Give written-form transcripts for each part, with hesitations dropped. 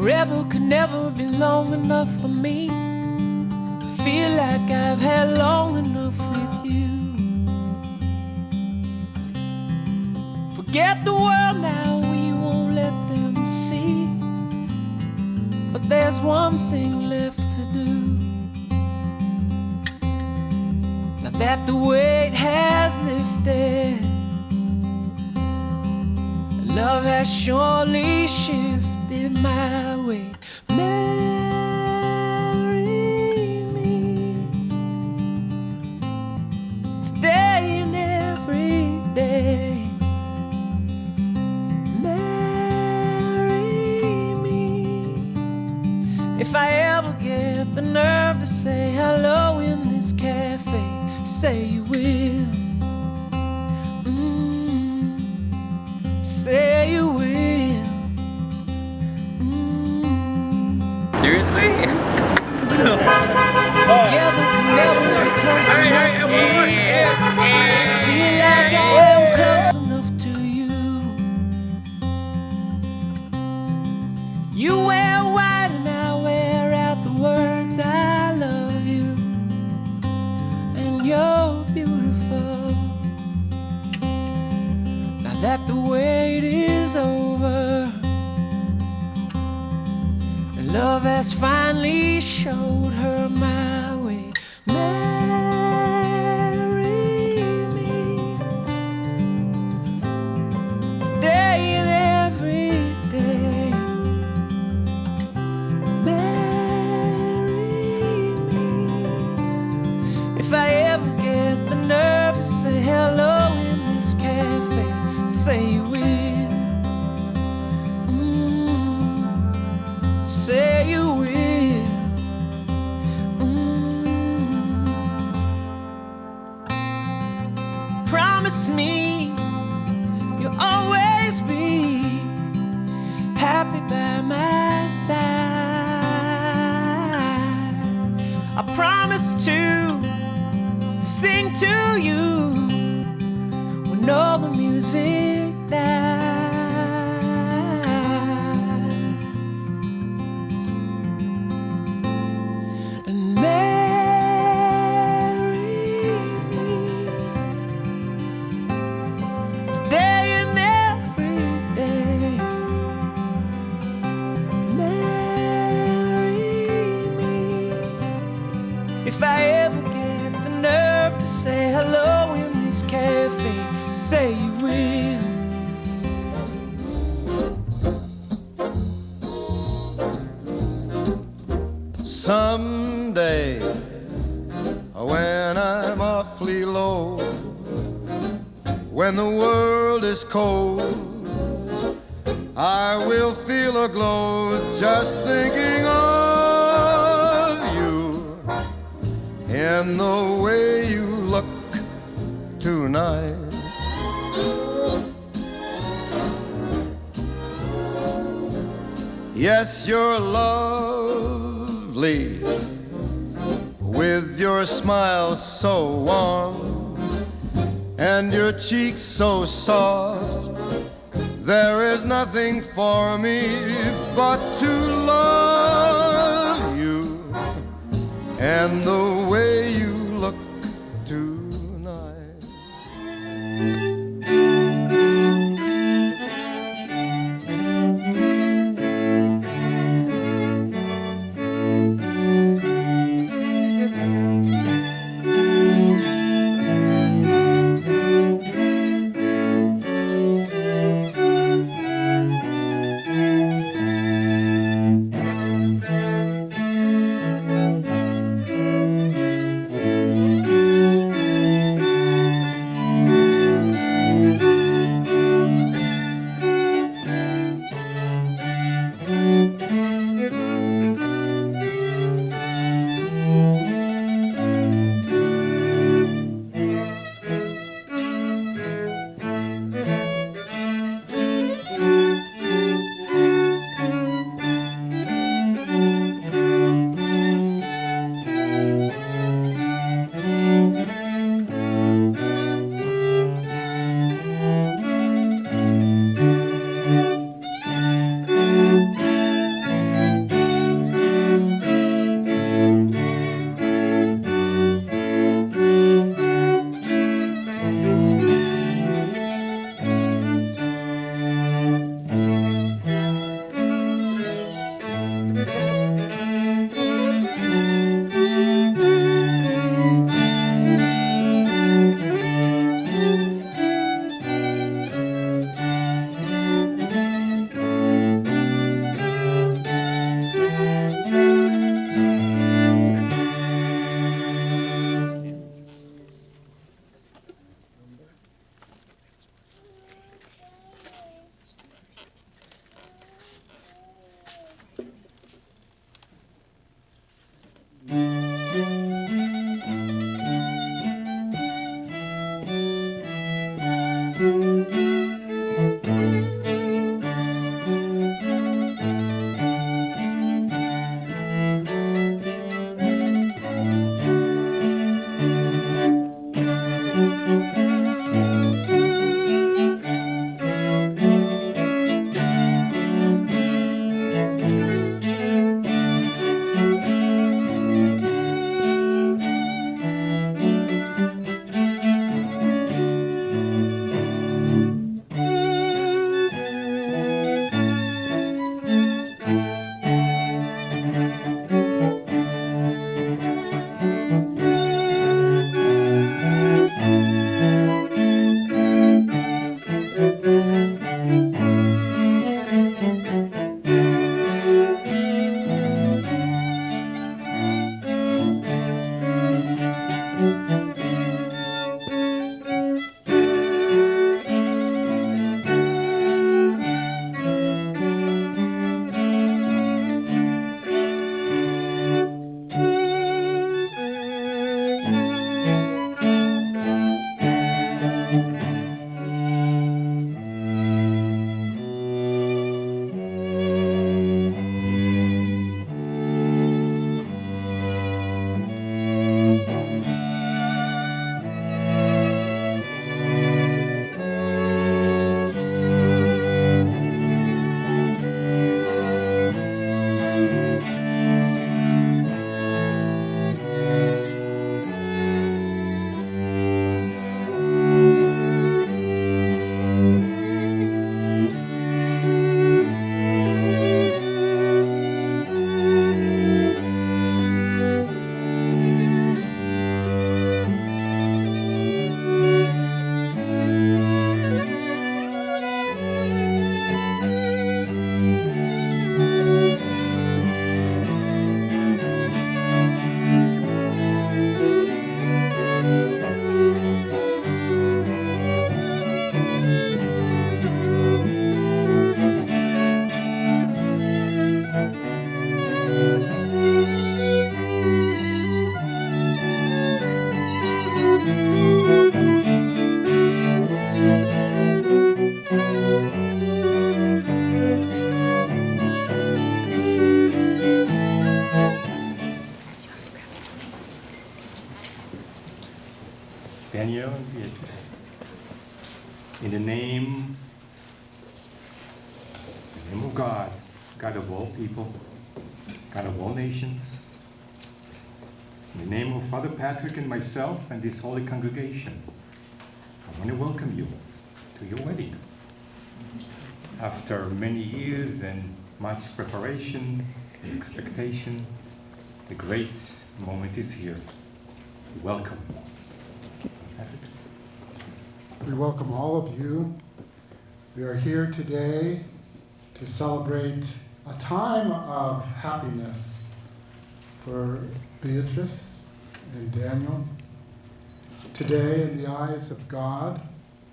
Forever could never be long enough for me to feel like I've had long enough with you. Forget the world now, we won't let them see. But there's one thing left to do. Now that the weight has lifted, love has surely shifted my way. Marry me today and every day. Marry me. If I ever get the nerve to say hello in this cafe, say you will. Say you will. Seriously? Together can never be close enough for me. Feel like I am close enough to you. You wear white and I wear out the words I love you. And you're beautiful. Now that the wait is over, and love has finally showed her my way. Marry me today and every day. Marry me. If I ever get the nerve to say hello in this cafe, say you will. Say you will. Promise me you'll always be happy by my side. I promise to sing to you when all the music dies. And marry me today and every day. Marry me. If I ever get the nerve to say hello in this cafe, say you will. Someday, when I'm awfully low, when the world is cold, I will feel a glow just thinking of you and the way you look tonight. Yes, you're lovely, with your smile so warm and your cheeks so soft. There is nothing for me but to love you and the way you look tonight. Daniel and Beatrice, in the name of God, God of all people, God of all nations, in the name of Father Patrick and myself and this holy congregation, I want to welcome you to your wedding. After many years and much preparation and expectation, the great moment is here. Welcome. Patrick. We welcome all of you. We are here today to celebrate a time of happiness for Beatrice and Daniel. Today, in the eyes of God,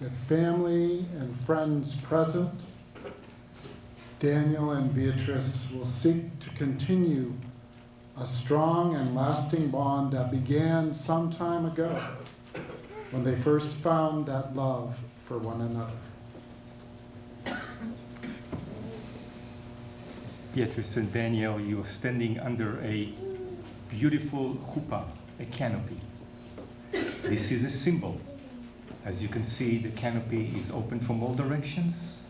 with family and friends present, Daniel and Beatrice will seek to continue a strong and lasting bond that began some time ago when they first found that love for one another. Beatrice and Daniel, you are standing under a beautiful chuppah, a canopy. This is a symbol. As you can see, the canopy is open from all directions.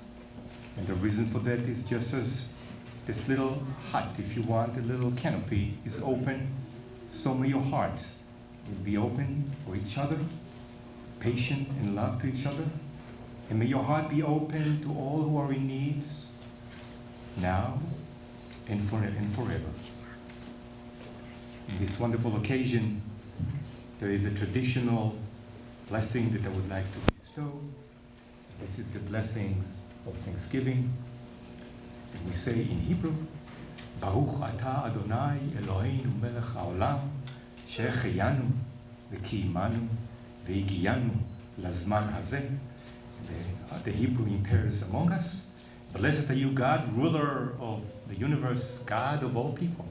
And the reason for that is just as this little hut, if you want, a little canopy is open, so may your heart will be open for each other, patient and love to each other. And may your heart be open to all who are in need, now and forever. In this wonderful occasion, there is a traditional blessing that I would like to bestow. This is the blessings of Thanksgiving. And we say in Hebrew, Baruch Ata Adonai Eloheinu Melech HaOlam, She'echeyanu v'kiyimanu v'higiyanu lazman hazeh. The Hebrew impairs among us. Blessed are you, God, ruler of the universe, God of all people,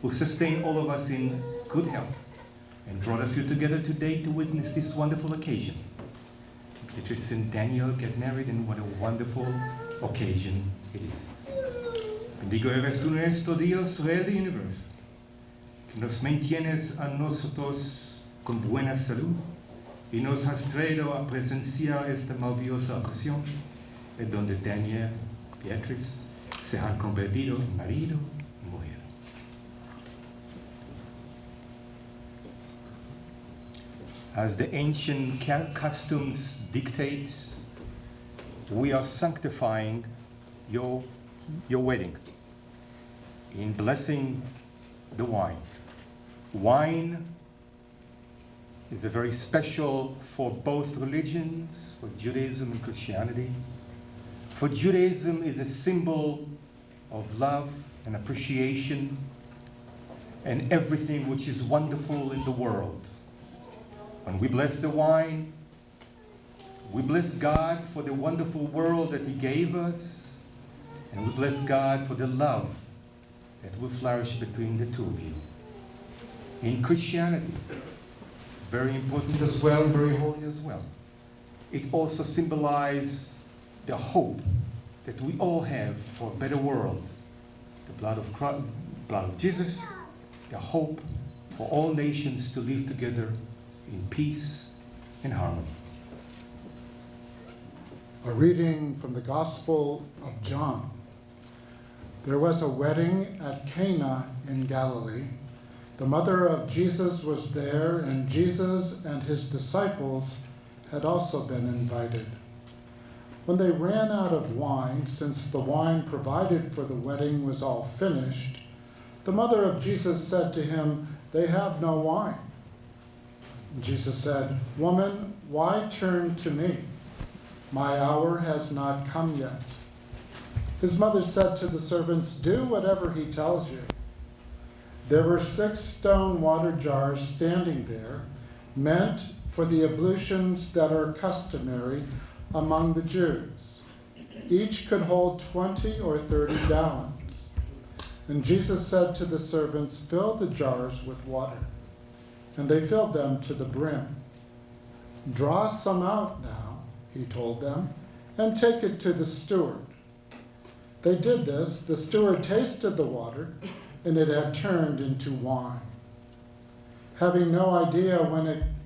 who sustained all of us in good health and brought us here together today to witness this wonderful occasion. Beatrice and Daniel get married, and what a wonderful occasion it is. Bendigo eres tú nuestro Dios, Rey del universo, que nos mantienes a nosotros con buena salud y nos has traído a presenciar esta maravillosa ocasión, en donde Daniel y Beatrice se han convertido en marido y mujer. As the ancient customs dictate, we are sanctifying your wedding in blessing the wine. Wine is a very special for both religions, for Judaism and Christianity. For Judaism is a symbol of love and appreciation and everything which is wonderful in the world. When we bless the wine, we bless God for the wonderful world that He gave us, and we bless God for the love that will flourish between the two of you. In Christianity, very important as well, very holy as well, it also symbolizes the hope that we all have for a better world. The blood of Christ, blood of Jesus, the hope for all nations to live together in peace and harmony. A reading from the Gospel of John. There was a wedding at Cana in Galilee. The mother of Jesus was there, and Jesus and his disciples had also been invited. When they ran out of wine, since the wine provided for the wedding was all finished, the mother of Jesus said to him, "They have no wine." Jesus said, "Woman, why turn to me? My hour has not come yet." His mother said to the servants, "Do whatever he tells you." There were 6 stone water jars standing there, meant for the ablutions that are customary among the Jews. Each could hold 20 or 30 gallons. And Jesus said to the servants, "Fill the jars with water." And they filled them to the brim. "Draw some out now," he told them, "and take it to the steward." They did this. The steward tasted the water, and it had turned into wine. Having no idea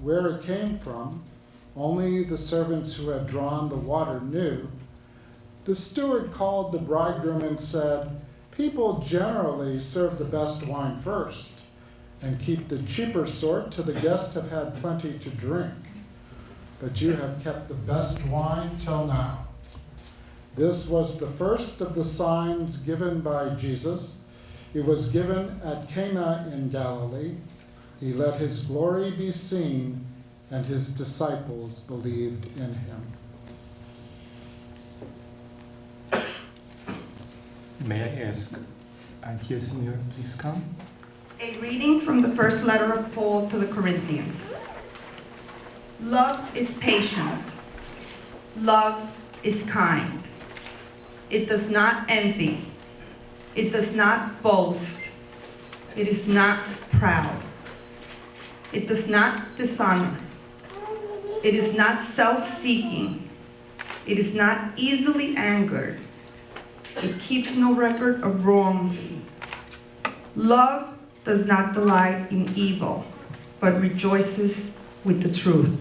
where it came from, only the servants who had drawn the water knew, the steward called the bridegroom and said, "People generally serve the best wine first, and keep the cheaper sort till the guests have had plenty to drink. But you have kept the best wine till now." This was the first of the signs given by Jesus. It was given at Cana in Galilee. He let his glory be seen, and his disciples believed in him. May I ask, Kirsten, please come. A reading from the first letter of Paul to the Corinthians. Love is patient. Love is kind. It does not envy. It does not boast. It is not proud. It does not dishonor. It is not self-seeking. It is not easily angered. It keeps no record of wrongs. Love does not delight in evil, but rejoices with the truth.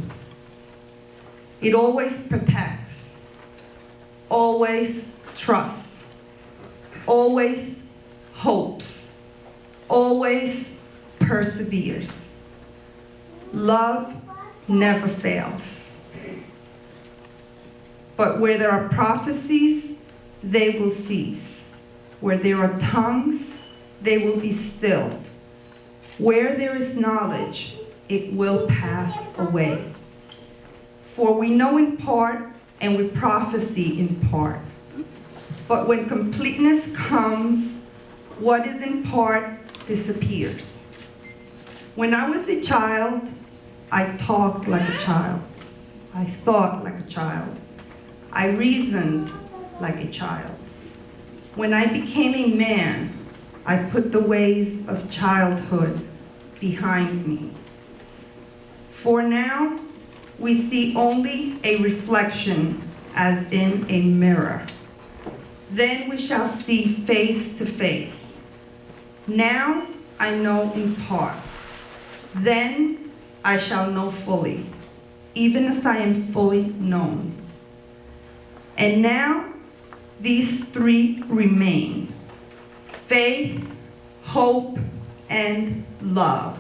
It always protects, always trusts, always hopes, always perseveres. Love never fails. But where there are prophecies, they will cease. Where there are tongues, they will be stilled. Where there is knowledge, it will pass away. For we know in part, and we prophesy in part. But when completeness comes, what is in part disappears. When I was a child, I talked like a child. I thought like a child. I reasoned like a child. When I became a man, I put the ways of childhood behind me. For now, we see only a reflection as in a mirror. Then we shall see face to face. Now I know in part. Then I shall know fully, even as I am fully known. And now these three remain: faith, hope, and love.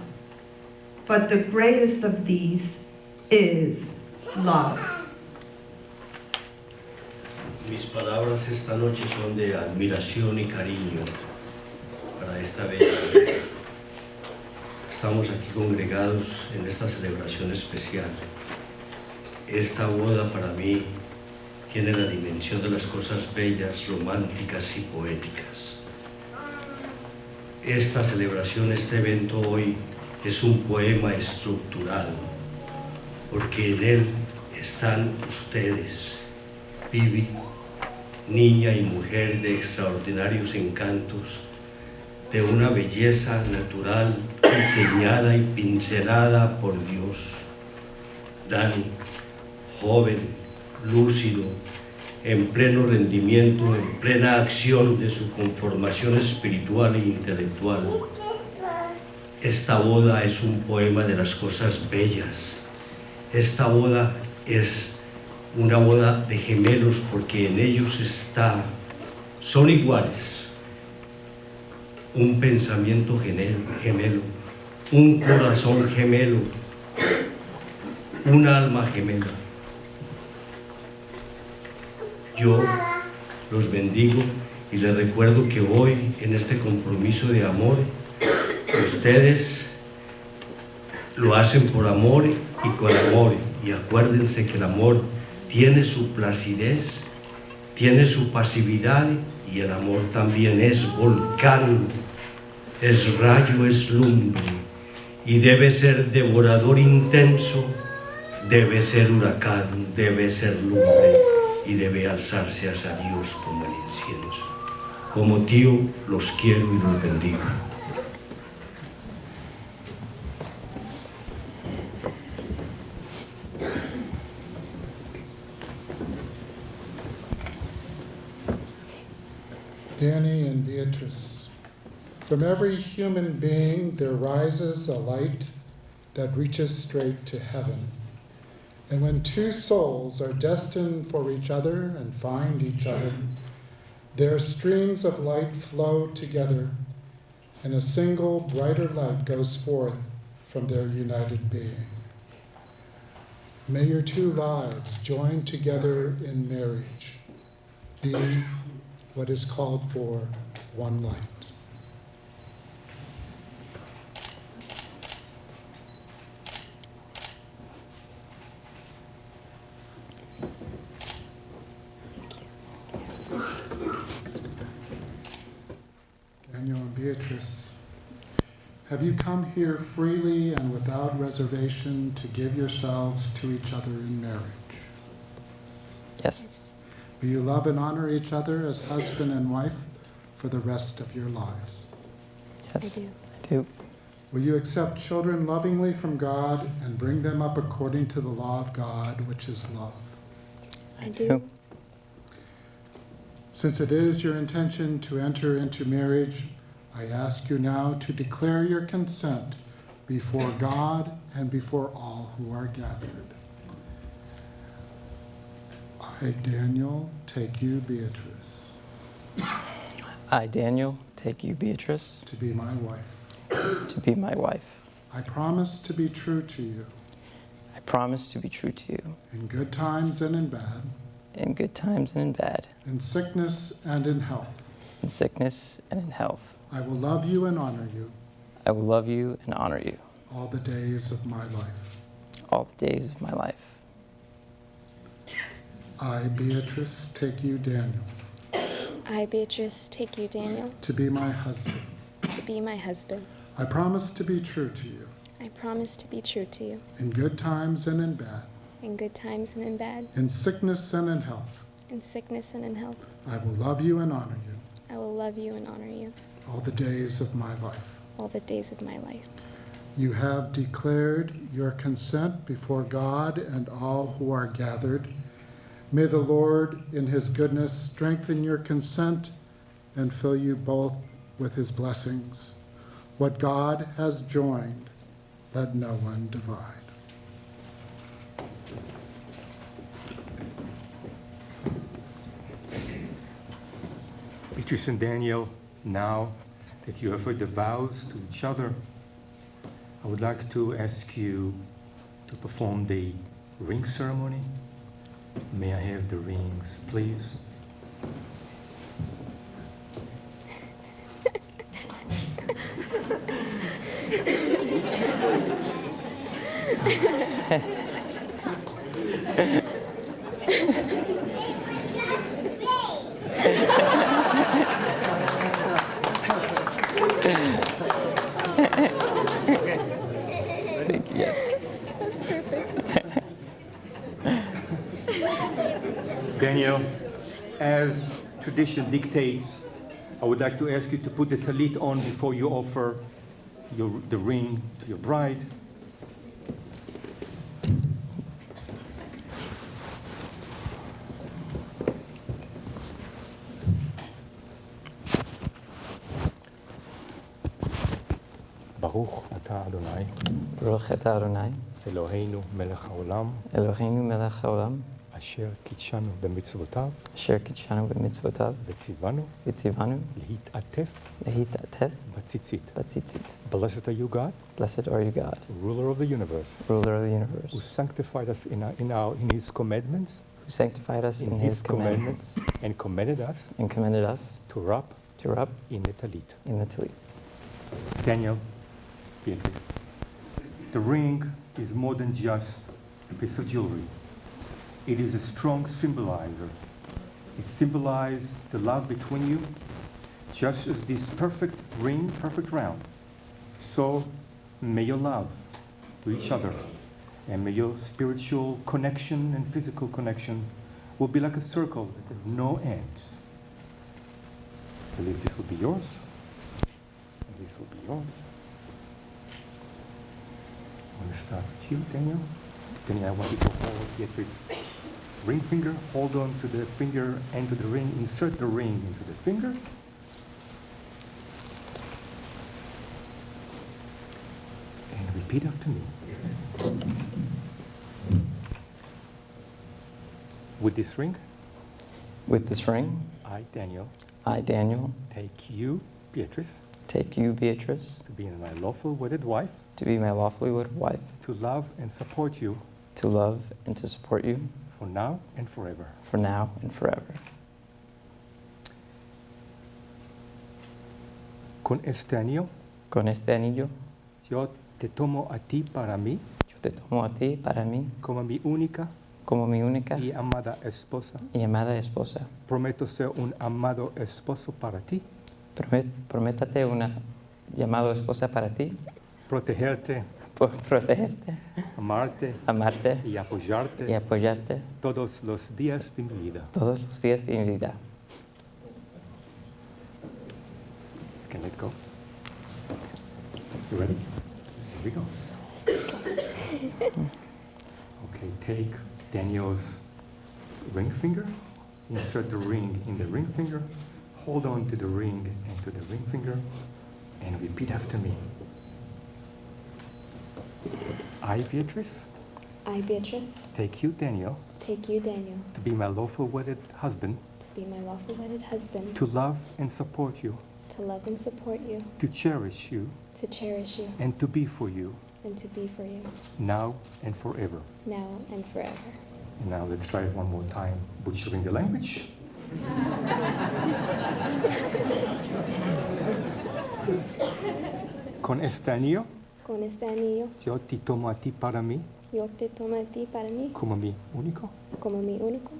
But the greatest of these is love. Mis palabras esta noche son de admiración y cariño para esta bella pareja. Estamos aquí congregados en esta celebración especial. Esta boda para mí tiene la dimensión de las cosas bellas, románticas y poéticas. Esta celebración, este evento hoy, es un poema estructural, porque en él están ustedes, Vivi, niña y mujer de extraordinarios encantos, de una belleza natural diseñada y pincelada por Dios. Danny, joven, lúcido, en pleno rendimiento, en plena acción de su conformación espiritual e intelectual. Esta boda es un poema de las cosas bellas. Esta boda es una boda de gemelos, porque en ellos son iguales, un pensamiento gemelo, un corazón gemelo, un alma gemela. Yo los bendigo y les recuerdo que hoy, en este compromiso de amor, ustedes lo hacen por amor y con amor. Y acuérdense que el amor tiene su placidez, tiene su pasividad, y el amor también es volcán, es rayo, es lumbre, y debe ser devorador intenso, debe ser huracán, debe ser lumbre, y debe alzarse hacia Dios como el incienso. Como tío, los quiero y los bendigo. Danny and Beatrice, from every human being there rises a light that reaches straight to heaven. And when two souls are destined for each other and find each other, their streams of light flow together, and a single brighter light goes forth from their united being. May your two lives join together in marriage, be what is called for one light. Daniel and Beatrice, have you come here freely and without reservation to give yourselves to each other in marriage? Yes. Will you love and honor each other as husband and wife for the rest of your lives? Yes. I do. I do. Will you accept children lovingly from God and bring them up according to the law of God, which is love? I do. Since it is your intention to enter into marriage, I ask you now to declare your consent before God and before all who are gathered. I, Daniel, take you, Beatrice, I, Daniel, take you, Beatrice, to be my wife. to be my wife. I promise to be true to you I promise to be true to you in good times and in bad, in good times and in bad, in sickness and in health. in sickness and in health. I will love you and honor you I will love you and honor you all the days of my life. all the days of my life. I, Beatrice, take you, Daniel, I, Beatrice, take you, Daniel, to be my husband. to be my husband. I promise to be true to you I promise to be true to you in good times and in bad, in good times and in bad, in sickness and in health. in sickness and in health. I will love you and honor you I will love you and honor you all the days of my life. all the days of my life. You have declared your consent before God and all who are gathered. May the Lord, in his goodness, strengthen your consent and fill you both with his blessings. What God has joined, let no one divide. Beatrice and Daniel, now that you have heard the vows to each other, I would like to ask you to perform the ring ceremony. May I have the rings, please? Thank you, yes. That's perfect. Daniel, as tradition dictates, I would like to ask you to put the talit on before you offer the ring to your bride. Baruch atah Adonai, Baruch atah Adonai, Eloheinu melech haolam, Eloheinu melech haolam, asher kitshanu b'mitzvotav, asher kitshanu b'mitzvotav, v'tzivanu v'tzivanu להתעטף להתעטף בציצית. b'tzitzit. Blessed are you, God, Blessed are you, God, ruler of the universe, ruler of the universe, who sanctified us in his commandments, who sanctified us in his commandments and commanded us and commended us to wrap to rub in the talit. in the talit. Daniel, Beatrice, the ring is more than just a piece of jewelry. It is a strong symbolizer. It symbolizes the love between you, just as this perfect ring, perfect round. So may your love to each other and may your spiritual connection and physical connection will be like a circle that has no ends. I believe this will be yours, and this will be yours. I want to start with you, Daniel. Daniel, I want you to hold Beatrice's ring finger. Hold on to the finger and to the ring. Insert the ring into the finger. And repeat after me. With this ring, With this ring, I, Daniel, I, Daniel, take you, Beatrice, take you, Beatrice, to be my lawful wedded wife, to be my lawfully wedded wife, to love and support you to love and to support you for now and forever. for now and forever. Con este anillo, Con este anillo, yo te tomo a ti para mí yo te tomo a ti para mí como mi única como mi única y amada esposa. y amada esposa. Prometo ser un amado esposo para ti, Prométate una llamada esposa para ti, protegerte, protegerte, amarte amarte y apoyarte y apoyarte todos los días de mi vida. todos los días de mi vida. You can let go. You ready? Here we go. Okay, take Daniel's ring finger, insert the ring in the ring finger, hold on to the ring and to the ring finger, and repeat after me. I, Beatrice, I, Beatrice, take you, Daniel, take you, Daniel, to be my lawful wedded husband, to be my lawful wedded husband, to love and support you, to love and support you, to cherish you, to cherish you, and to be for you, and to be for you, now and forever. now and forever. And now let's try it one more time, butchering the language. Con este anillo, Con este anillo, yo te tomo a ti para mí yo te tomo a ti para mí como mi único como mi único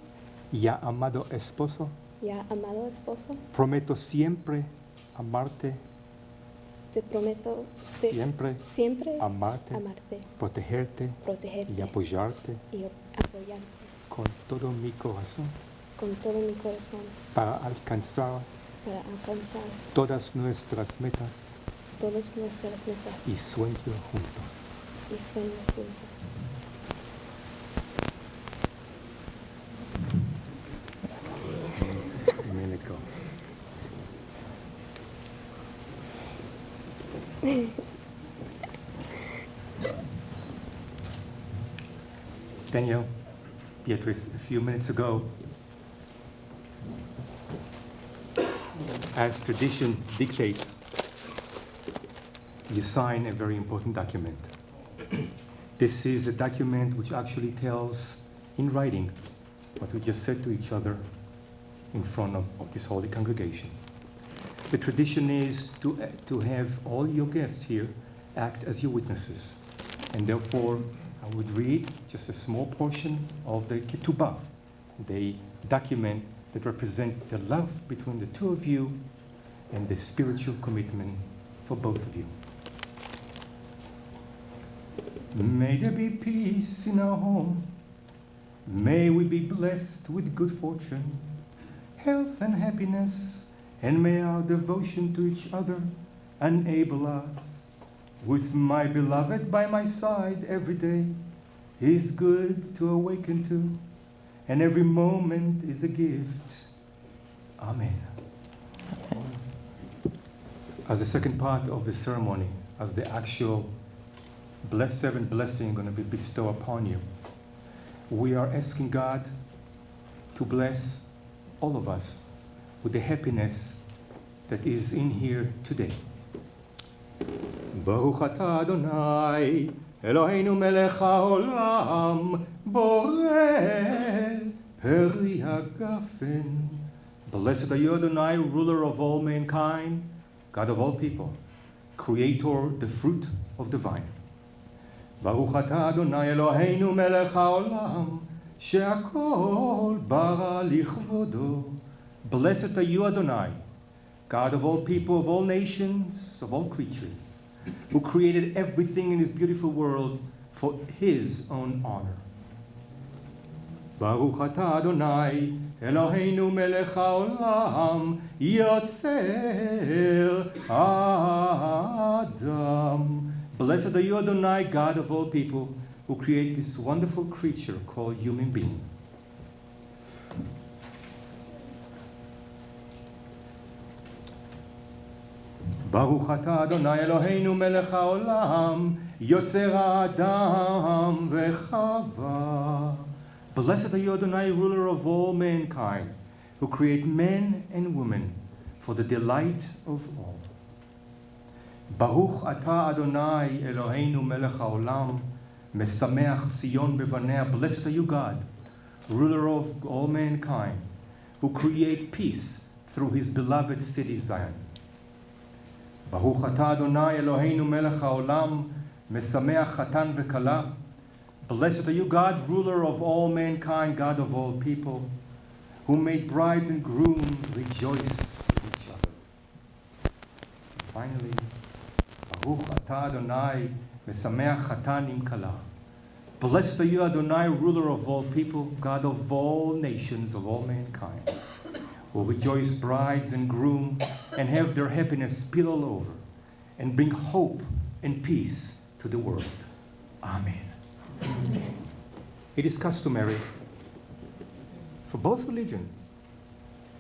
y ya amado esposo. ya amado esposo. Prometo siempre amarte, Te prometo siempre siempre amarte, amarte, protegerte protegerte y apoyarte y apoyarte con todo mi corazón con todo mi corazón para alcanzar para alcanzar todas nuestras metas todas nuestras metas y sueños juntos. y sueños juntos. You may let go. Daniel, Beatrice, a few minutes ago, as tradition dictates, you sign a very important document. This is a document which actually tells in writing what we just said to each other in front of this holy congregation. The tradition is to have all your guests here act as your witnesses. And therefore, I would read just a small portion of the ketubah, the document that represents the love between the two of you and the spiritual commitment for both of you. May there be peace in our home. May we be blessed with good fortune, health and happiness, and may our devotion to each other enable us, with my beloved by my side every day, is good to awaken to, and every moment is a gift. Amen. As the second part of the ceremony, as the actual seven blessing going to be bestowed upon you, we are asking God to bless all of us with the happiness that is in here today. Baruch atah Adonai, Eloheinu melech haolam, borei peri hagafen. Blessed are you, Adonai, ruler of all mankind, God of all people, creator, the fruit of the vine. Baruch atah Adonai Eloheinu melech haolam, she'akol bara lichvodo. Blessed are you, Adonai, God of all people, of all nations, of all creatures, who created everything in this beautiful world for his own honor. Baruch atah Adonai Eloheinu melech haolam, yotzer Adam. Blessed are you, Adonai, God of all people, who create this wonderful creature called human being. ברוך אתה אדוני אלוהינו מלך העולם, יוצר האדם וחווה. Blessed are you, Adonai, ruler of all mankind, who create men and women for the delight of all. ברוך אתה אדוני אלוהינו מלך העולם, משמח ציון בבניה. Blessed are you, God, ruler of all mankind, who create peace through his beloved city Zion. ברוך אתה אדוני אלוהינו מלך העולם, משמח חתן וכלה. Blessed are you, God, ruler of all mankind, God of all people, who made brides and grooms rejoice in each other. Finally, ברוך אתה אדוני משמח חתן עם כלה. Blessed are you, Adonai, ruler of all people, God of all nations, of all mankind, who rejoice brides and groom and have their happiness spill all over and bring hope and peace to the world. Amen. It is customary for both religions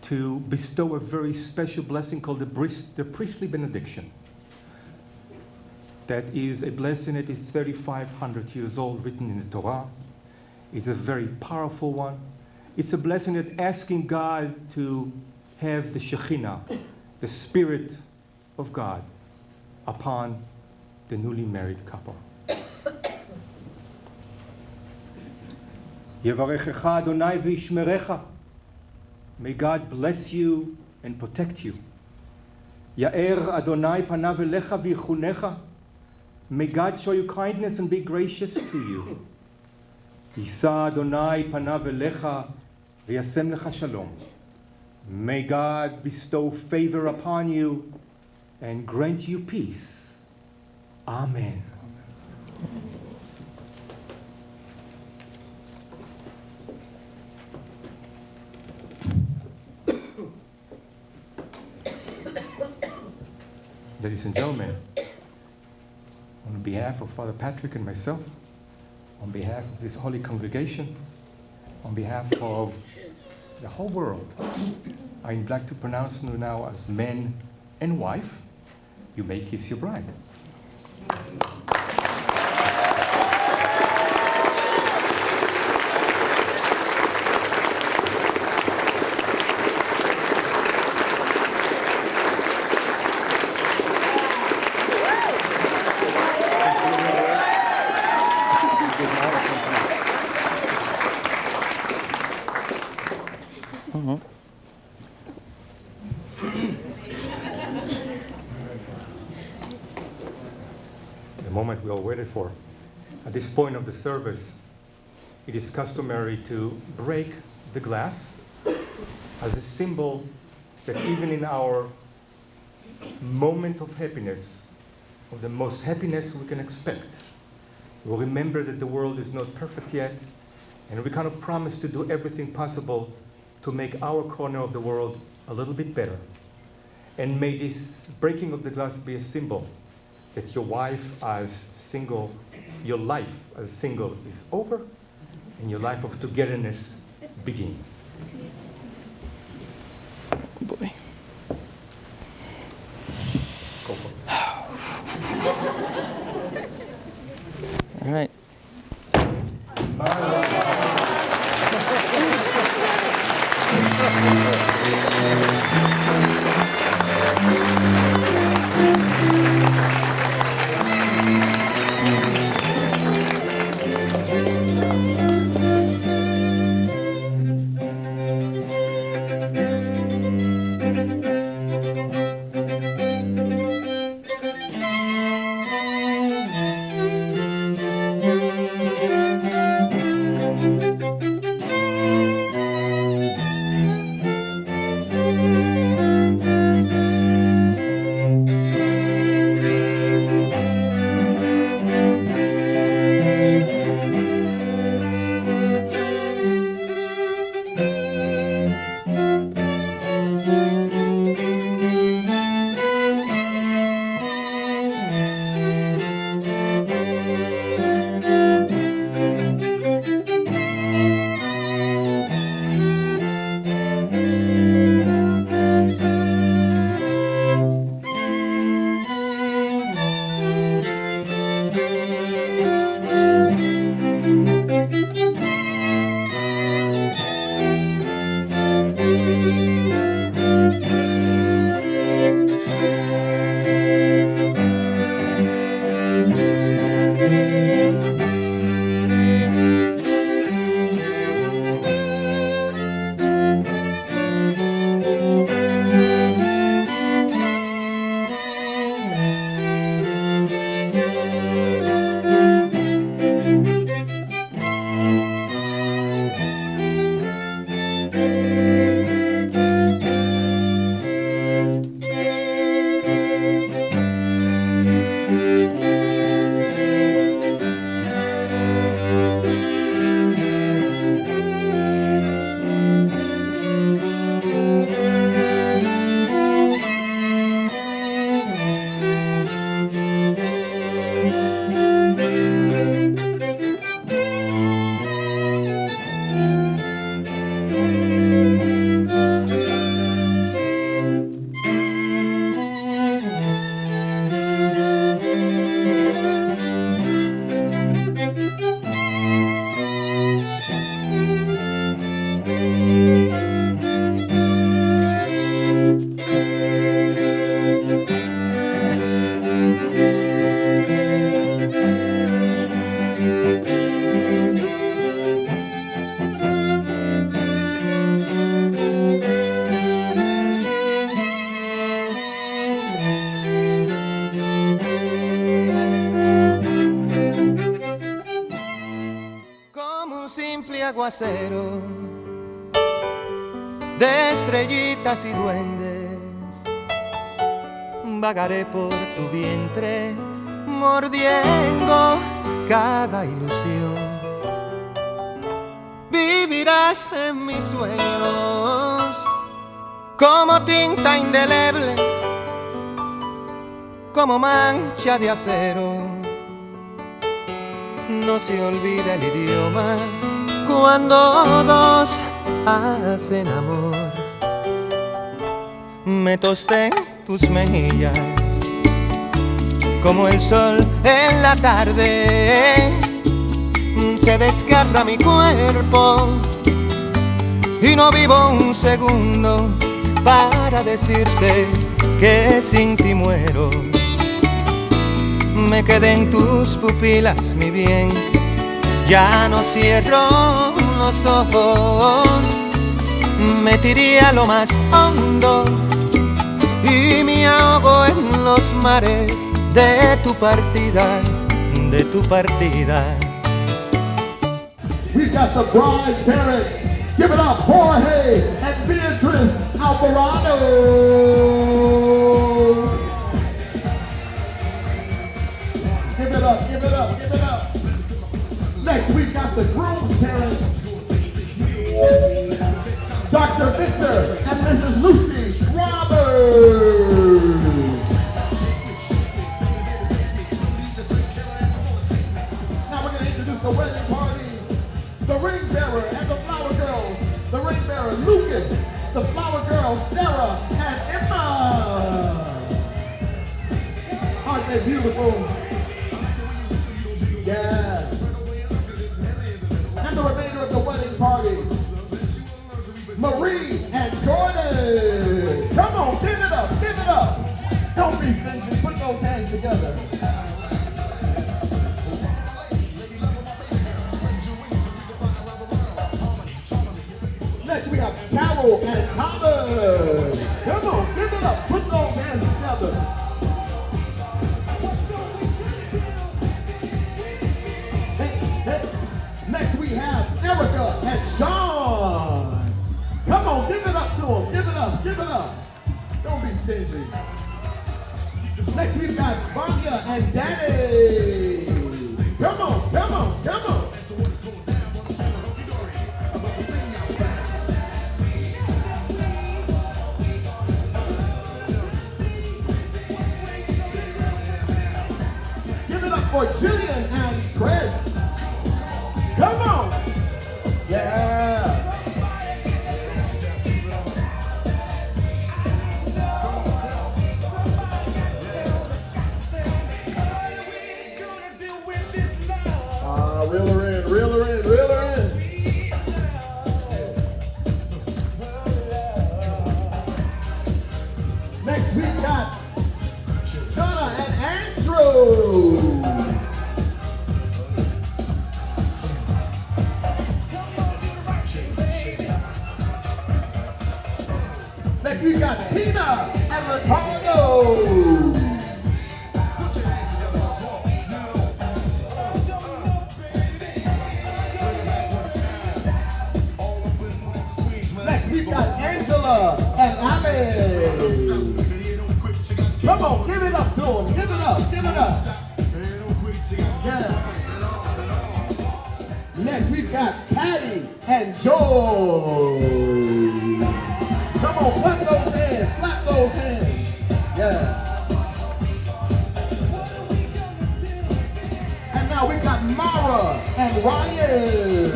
to bestow a very special blessing called the priestly benediction. That is a blessing that is 3,500 years old, written in the Torah. It's a very powerful one. It's a blessing that asking God to have the Shekhinah, the Spirit of God, upon the newly married couple. Yevarechecha Adonai v'yishmerecha. May God bless you and protect you. Ya'er Adonai panav elecha v'yichunecha. May God show you kindness and be gracious to you. Yisa Adonai panav elecha v'yasem lecha shalom. May God bestow favor upon you and grant you peace. Amen. Ladies and gentlemen, on behalf of Father Patrick and myself, on behalf of this holy congregation, on behalf of the whole world, I'd like to pronounce you now as man and wife. You may kiss your bride. We all waited for. At this point of the service, it is customary to break the glass as a symbol that even in our moment of happiness, of the most happiness we can expect, we'll remember that the world is not perfect yet, and we kind of promise to do everything possible to make our corner of the world a little bit better. And may this breaking of the glass be a symbol that your wife as single, your life as single is over, and your life of togetherness begins. Boy. Go for it. All right. aguacero, de estrellitas y duendes. Vagaré por tu vientre, mordiendo cada ilusión. Vivirás en mis sueños como tinta indeleble, como mancha de acero. No se olvida el idioma cuando dos hacen amor. Me tosté en tus mejillas como el sol en la tarde. Se desgarra mi cuerpo y no vivo un segundo para decirte que sin ti muero. Me quedé en tus pupilas, mi bien, ya no cierro los ojos. Me tiré a lo más hondo y me ahogo en los mares de tu partida, de tu partida. We got the bride's parents. Give it up, Jorge and Beatrice Alvarado. Give it up, give it up, give it up. Next we got the groom's parents. Dr. Victor and Mrs. Lucy Roberts. Now we're going to introduce the wedding party. The ring bearer and the flower girls. The ring bearer, Lucas. The flower girls, Sarah and Emma. Aren't they beautiful? Yes. And the remainder of the wedding party, Marie and Jordan. Come on, give it up, give it up. Don't be stingy, put those hands together. Next we have Carol and Thomas. Come on, give it up, put those hands together. Next we have Erica and Sean. Come on, give it up to them. Give it up, give it up. Don't be stingy. Next we've got Vanya and Danny. Come on, come on, come on. Give it up for Jillian and Chris. Come on! Yeah! Reel her in, reel her in, reel her in. Next we got Shauna and Andrew. Next we got Tina and Ricardo. Next we got Angela and Alice. Come on, give it up to them. Give it up, give it up. Yeah. Next we got Patty and Joy. Come on, clap those hands, clap those hands. Yeah. And now we got Mara and Ryan.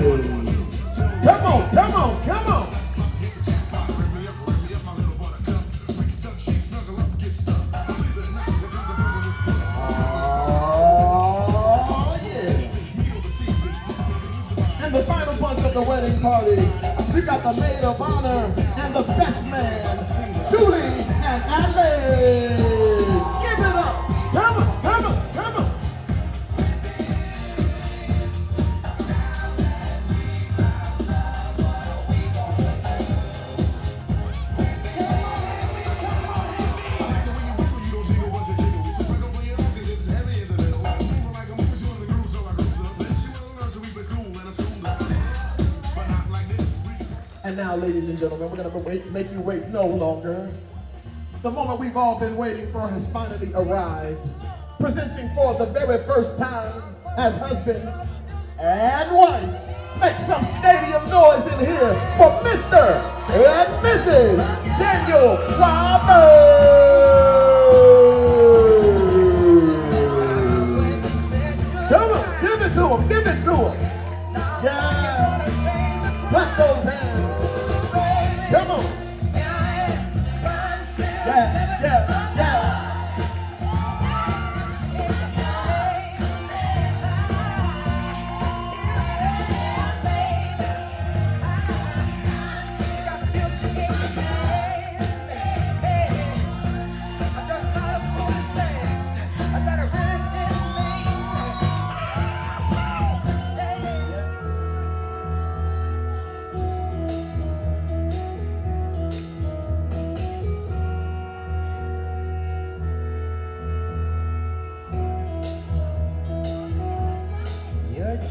Come on, come on, come on. Oh, yeah. And the final punch of the wedding party. We got the maid of honor and the best man, Julie and Alex. Give it up. Come on, come on, come on. And now, ladies and gentlemen, we're going to make you wait no longer. The moment we've all been waiting for has finally arrived. Presenting for the very first time as husband and wife. Make some stadium noise in here for Mr. and Mrs. Daniel Roberts. Come on, give it to him, give it to him. Yeah, clap those hands. Come on. Yeah, yeah, yeah.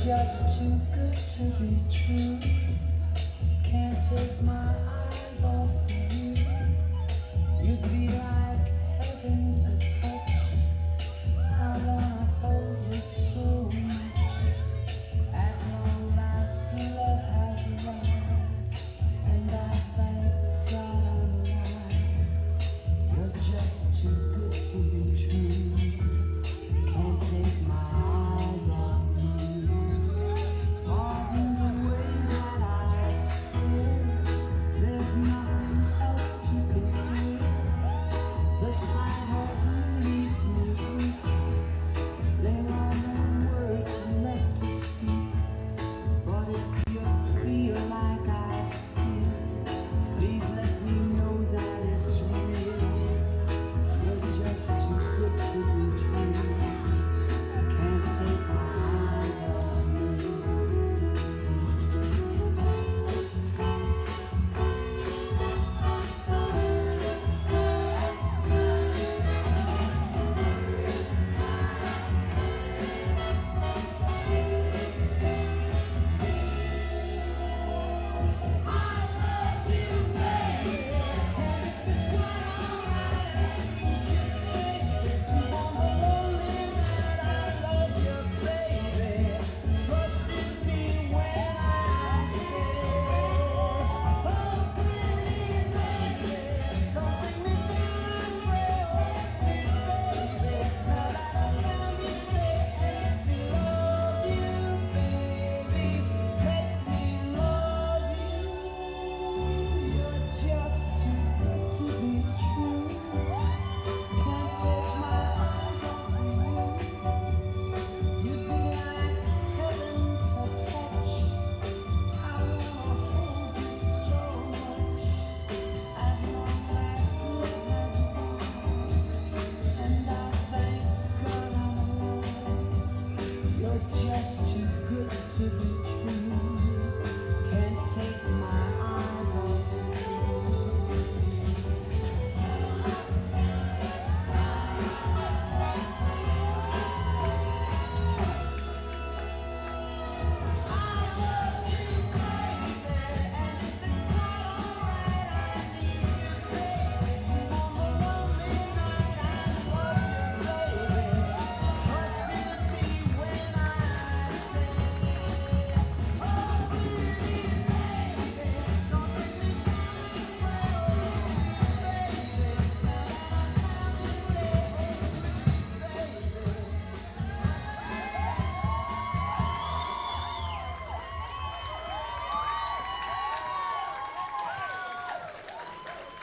Just too good to be true. Can't take my eyes off of you. You'd be like heaven to touch. I wanna hold you so much. At long last, love has arrived, and I thank God I'm alive. You're just too good to be true. Can't take my eyes off you. Pardon the way that I stare. There's nothing else to compare. The sight of you leaves me weak. There are no words left to speak. But if you feel like I feel, please let me know that it's real. You're just too good to be true. Can't take my eyes off you.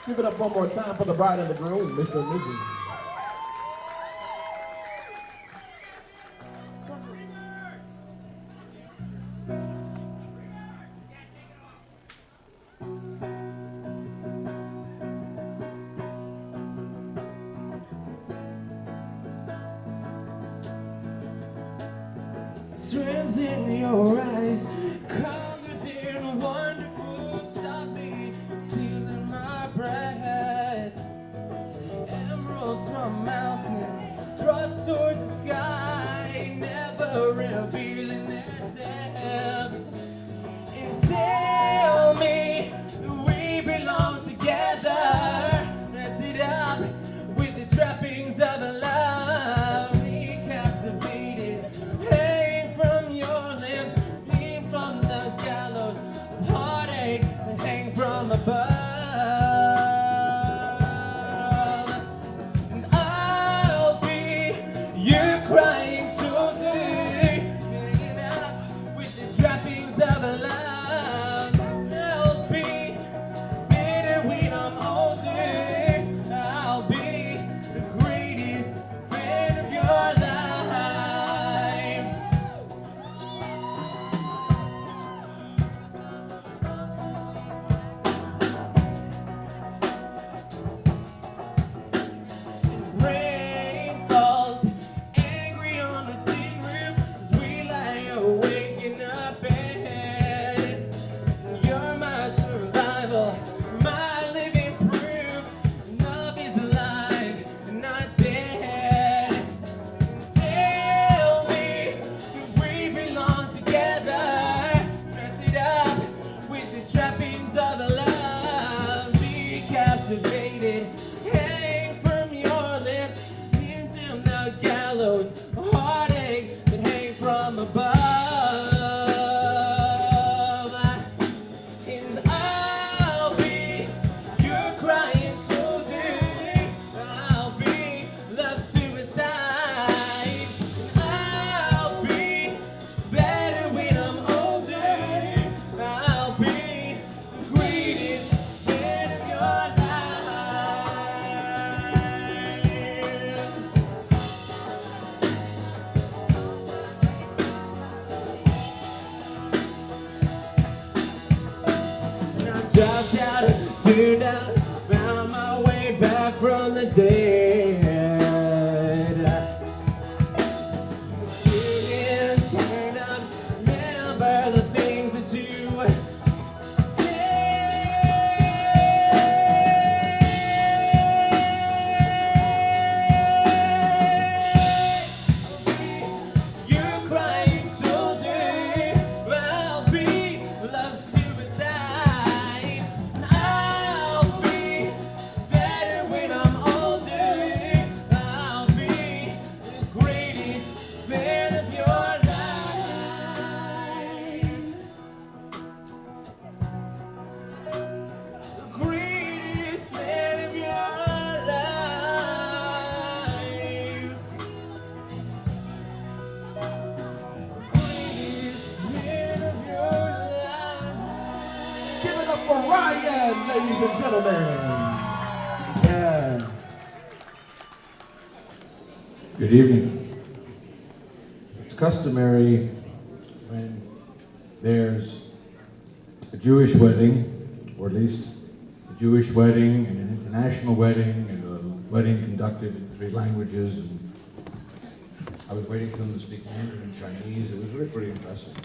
Give it up one more time for the bride and the groom, Mr. and Mrs. Strands in your eyes, colored in wonderful stopping, sealing my breath. Emeralds from mountains, thrust towards the sky, never revealing their depth. And tell me from above. And I'll be your crying shoulder. I'll be love suicide. I'll be better when I'm older. I'll be the greatest man of your life. And I dropped out, turned out, found my way back from the dead. Shooting, turned up, remember the things that you you're crying shoulder. I'll be love suicide. And I'll be better when I'm older. I'll be the greatest man of your life. The greatest man of your life. Give it up for Ryan, ladies and gentlemen. Yeah. Good evening. It's customary when there's a Jewish wedding, or at least a Jewish wedding and an international wedding and a wedding conducted in 3 languages. And I was waiting for them to speak Mandarin and Chinese. It was really pretty impressive.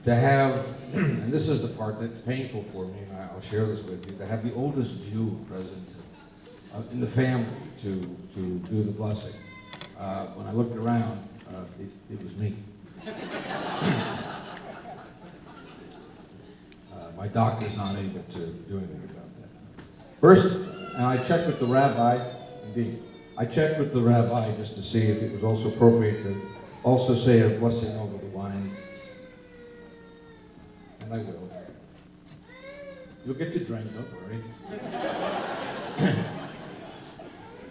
To have, and this is the part that's painful for me, and I'll share this with you, to have the oldest Jew present in the family to do the blessing. When I looked around, it was me. My doctor's not able to do anything about that. First, and I checked with the rabbi, indeed, I checked with the rabbi just to see if it was also appropriate to also say a blessing over the wine. And I will. You'll get to drink, don't worry.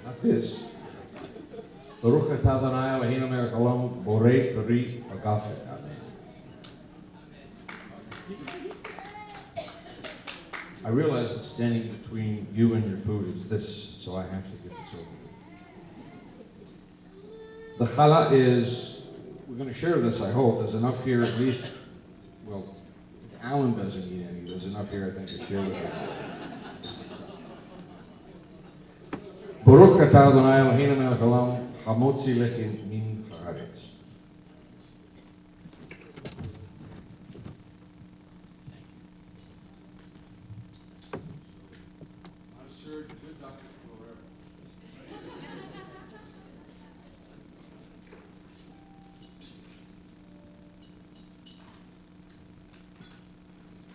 Not this. Baruch atah Adonai Eloheinu melech haolam borei peri hagafen. Amen. I realize that standing between you and your food is this, so I have to get this over with. The challah is, we're going to share this, I hope. There's enough here at least, well, if Alan doesn't eat any, there's enough here, I think, to share with him. Baruch atah Adonai Eloheinu melech haolam hamotzi lechem min haaretz.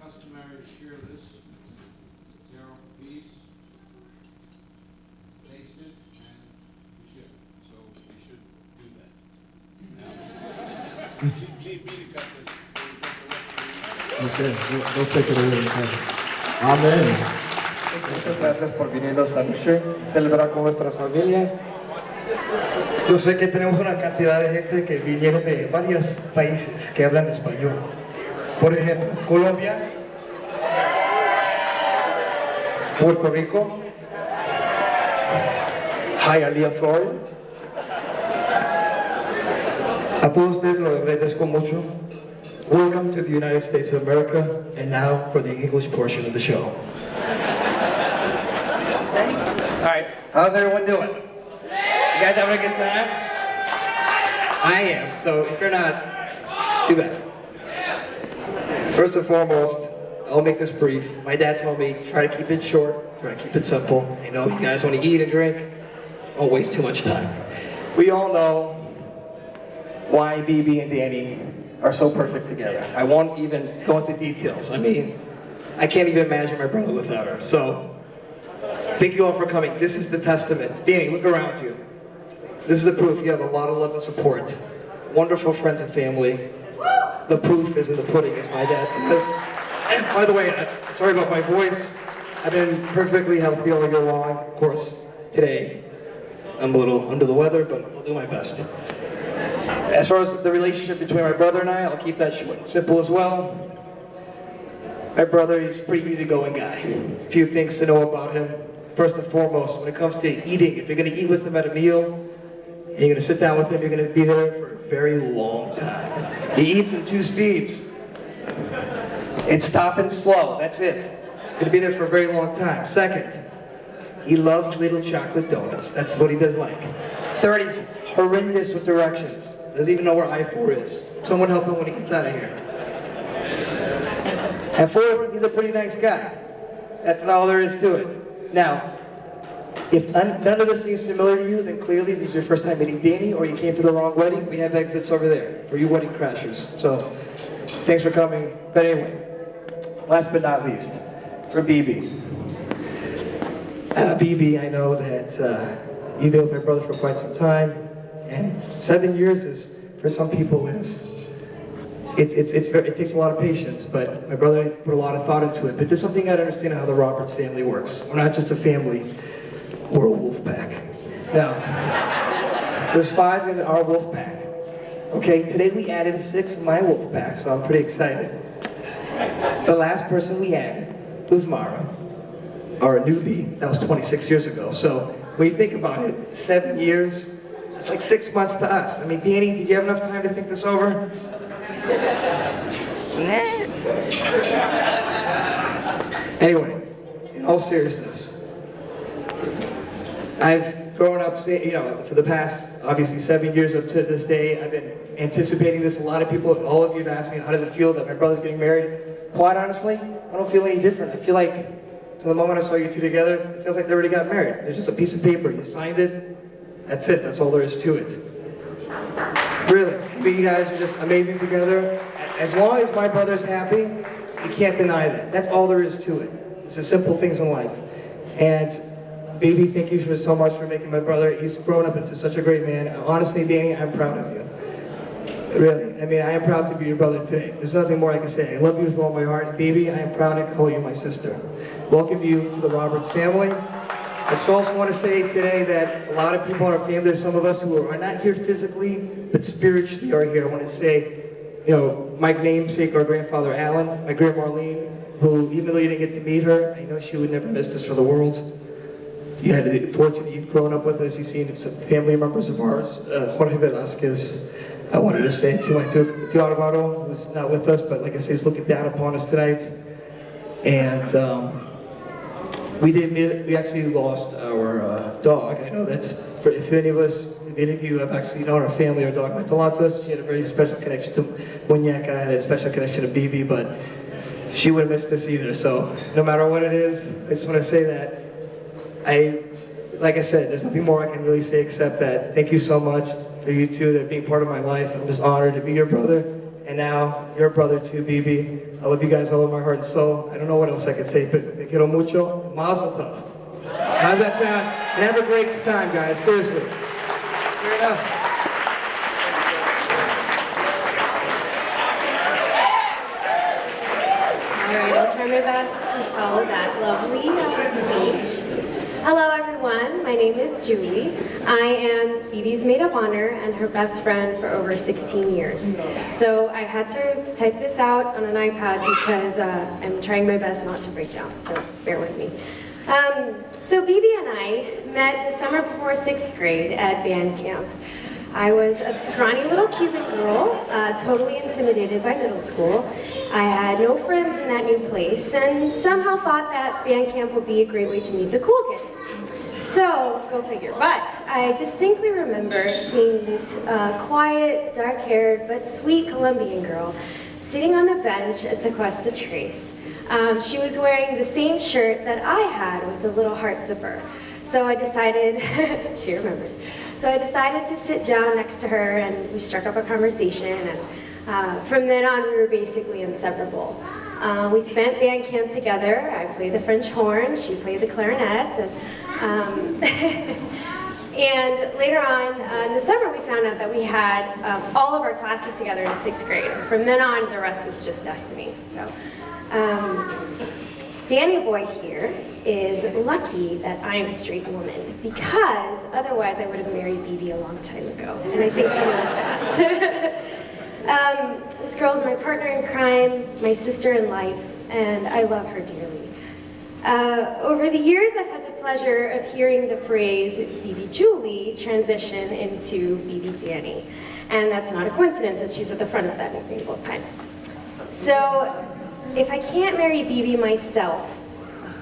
Customary to share this. Zero piece. Taste it, and we should. So we should do that. Now, leave me to cut this. Okay, we'll take it away. Amen. Muchas gracias por venir esta noche, celebrar con nuestras familias. Yo sé que tenemos una cantidad de gente que vinieron de varios países que hablan español. Por ejemplo, Colombia, Puerto Rico, Hialeah, Florida. A todos ustedes los agradezco mucho. Welcome to the United States of America, and now for the English portion of the show. All right, how's everyone doing? You guys having a good time? I am, so if you're not, too bad. First and foremost, I'll make this brief. My dad told me, try to keep it short, try to keep it simple. You know, you guys want to eat and drink, don't waste too much time. We all know why Bea Bea and Danny are so perfect together. I won't even go into details. I mean, I can't even imagine my brother without her. So, thank you all for coming. This is the testament. Danny, look around you. This is the proof you have a lot of love and support. wonderful friends and family. The proof is in the pudding, as my dad says. And by the way, sorry about my voice. I've been perfectly healthy all year long. Of course, today I'm a little under the weather, but I'll do my best. As far as the relationship between my brother and I'll keep that short and simple as well. My brother, he's a pretty easygoing guy. A few things to know about him. First and foremost, when it comes to eating, if you're going to eat with him at a meal, and you're going to sit down with him, you're going to be there for a very long time. He eats in 2 speeds. It's stop and slow, that's it. Going to be there for a very long time. Second, he loves little chocolate donuts. That's what he does like. Third, he's horrendous with directions. Doesn't even know where I-4 is. Someone help him when he gets out of here. And fourth, he's a pretty nice guy. That's all there is to it. Now, if none of this seems familiar to you, then clearly this is your first time meeting Danny, or you came to the wrong wedding. We have exits over there for you wedding crashers. So, thanks for coming. But anyway, last but not least, for Bea Bea. Bea Bea, I know that you've been with my brother for quite some time, and 7 years is, for some people, it takes a lot of patience, but my brother put a lot of thought into it. But there's something you gotta understand how the Roberts family works. We're not just a family, we're a wolf pack. Now, there's 5 in our wolf pack. Okay, today we added 6 in my wolf pack, so I'm pretty excited. The last person we added was Mara, our newbie. That was 26 years ago. So when you think about it, 7 years, it's like 6 months to us. I mean, Danny, did you have enough time to think this over? Anyway, in all seriousness, I've grown up, for the past, obviously, 7 years up to this day, I've been anticipating this. A lot of people, all of you have asked me, how does it feel that my brother's getting married? Quite honestly, I don't feel any different. I feel like, from the moment I saw you two together, it feels like they already got married. There's just a piece of paper, you signed it, that's it, that's all there is to it. Really, you guys are just amazing together. As long as my brother's happy, you can't deny that. That's all there is to it. It's the simple things in life. And Bea Bea, thank you so much for making my brother. He's grown up into such a great man. Honestly, Danny, I'm proud of you. Really, I mean, I am proud to be your brother today. There's nothing more I can say. I love you with all my heart. Bea Bea, I am proud to call you my sister. Welcome you to the Roberts family. I just also want to say today that a lot of people in our family, there's some of us who are not here physically, but spiritually are here. I want to say, my namesake, our grandfather Alan, my grandma Marlene, who, even though you didn't get to meet her, I know she would never miss this for the world. You had the fortune, you've grown up with us, you've seen some family members of ours. Jorge Velasquez, I wanted to say to my tio Alvaro, who's not with us, but like I say, he's looking down upon us tonight. And we actually lost our dog. I know that's, if any of you have actually known our family, our dog meant a lot to us. She had a very special connection to Muñeca, had a special connection to Bea Bea, but she wouldn't miss this either. So no matter what it is, I just want to say that like I said, there's nothing more I can really say except that thank you so much for you two that being part of my life. I'm just honored to be your brother, and now your brother too, Bea Bea. I love you guys all of my heart and soul. I don't know what else I could say, but te quiero mucho. Mazel tov. How's that sound? And have a great time, guys. Seriously. Fair enough. All right, I'll try my best to follow that lovely speech. Hello, everyone. My name is Julie. I am Bea Bea's maid of honor and her best friend for over 16 years. So I had to type this out on an iPad because I'm trying my best not to break down, so bear with me. So Bea Bea and I met the summer before 6th grade at band camp. I was a scrawny little Cuban girl, totally intimidated by middle school. I had no friends in that new place and somehow thought that band camp would be a great way to meet the cool kids. So, go figure. But I distinctly remember seeing this quiet, dark-haired, but sweet Colombian girl sitting on the bench at Tequesta Trace. She was wearing the same shirt that I had with the little heart zipper. So I decided, she remembers, so I decided to sit down next to her and we struck up a conversation, and from then on we were basically inseparable. We spent band camp together. I played the French horn, she played the clarinet, And later on in the summer, we found out that we had all of our classes together in 6th grade. From then on, the rest was just destiny. So, Danny boy here is lucky that I'm a straight woman, because otherwise I would have married Bea Bea a long time ago, and I think he knows that. This girl's my partner in crime, my sister in life, and I love her dearly. Over the years, I've had the pleasure of hearing the phrase Bea Bea Julie transition into Bea Bea Danny, and that's not a coincidence that she's at the front of that nickname both times. So, if I can't marry Bea Bea myself,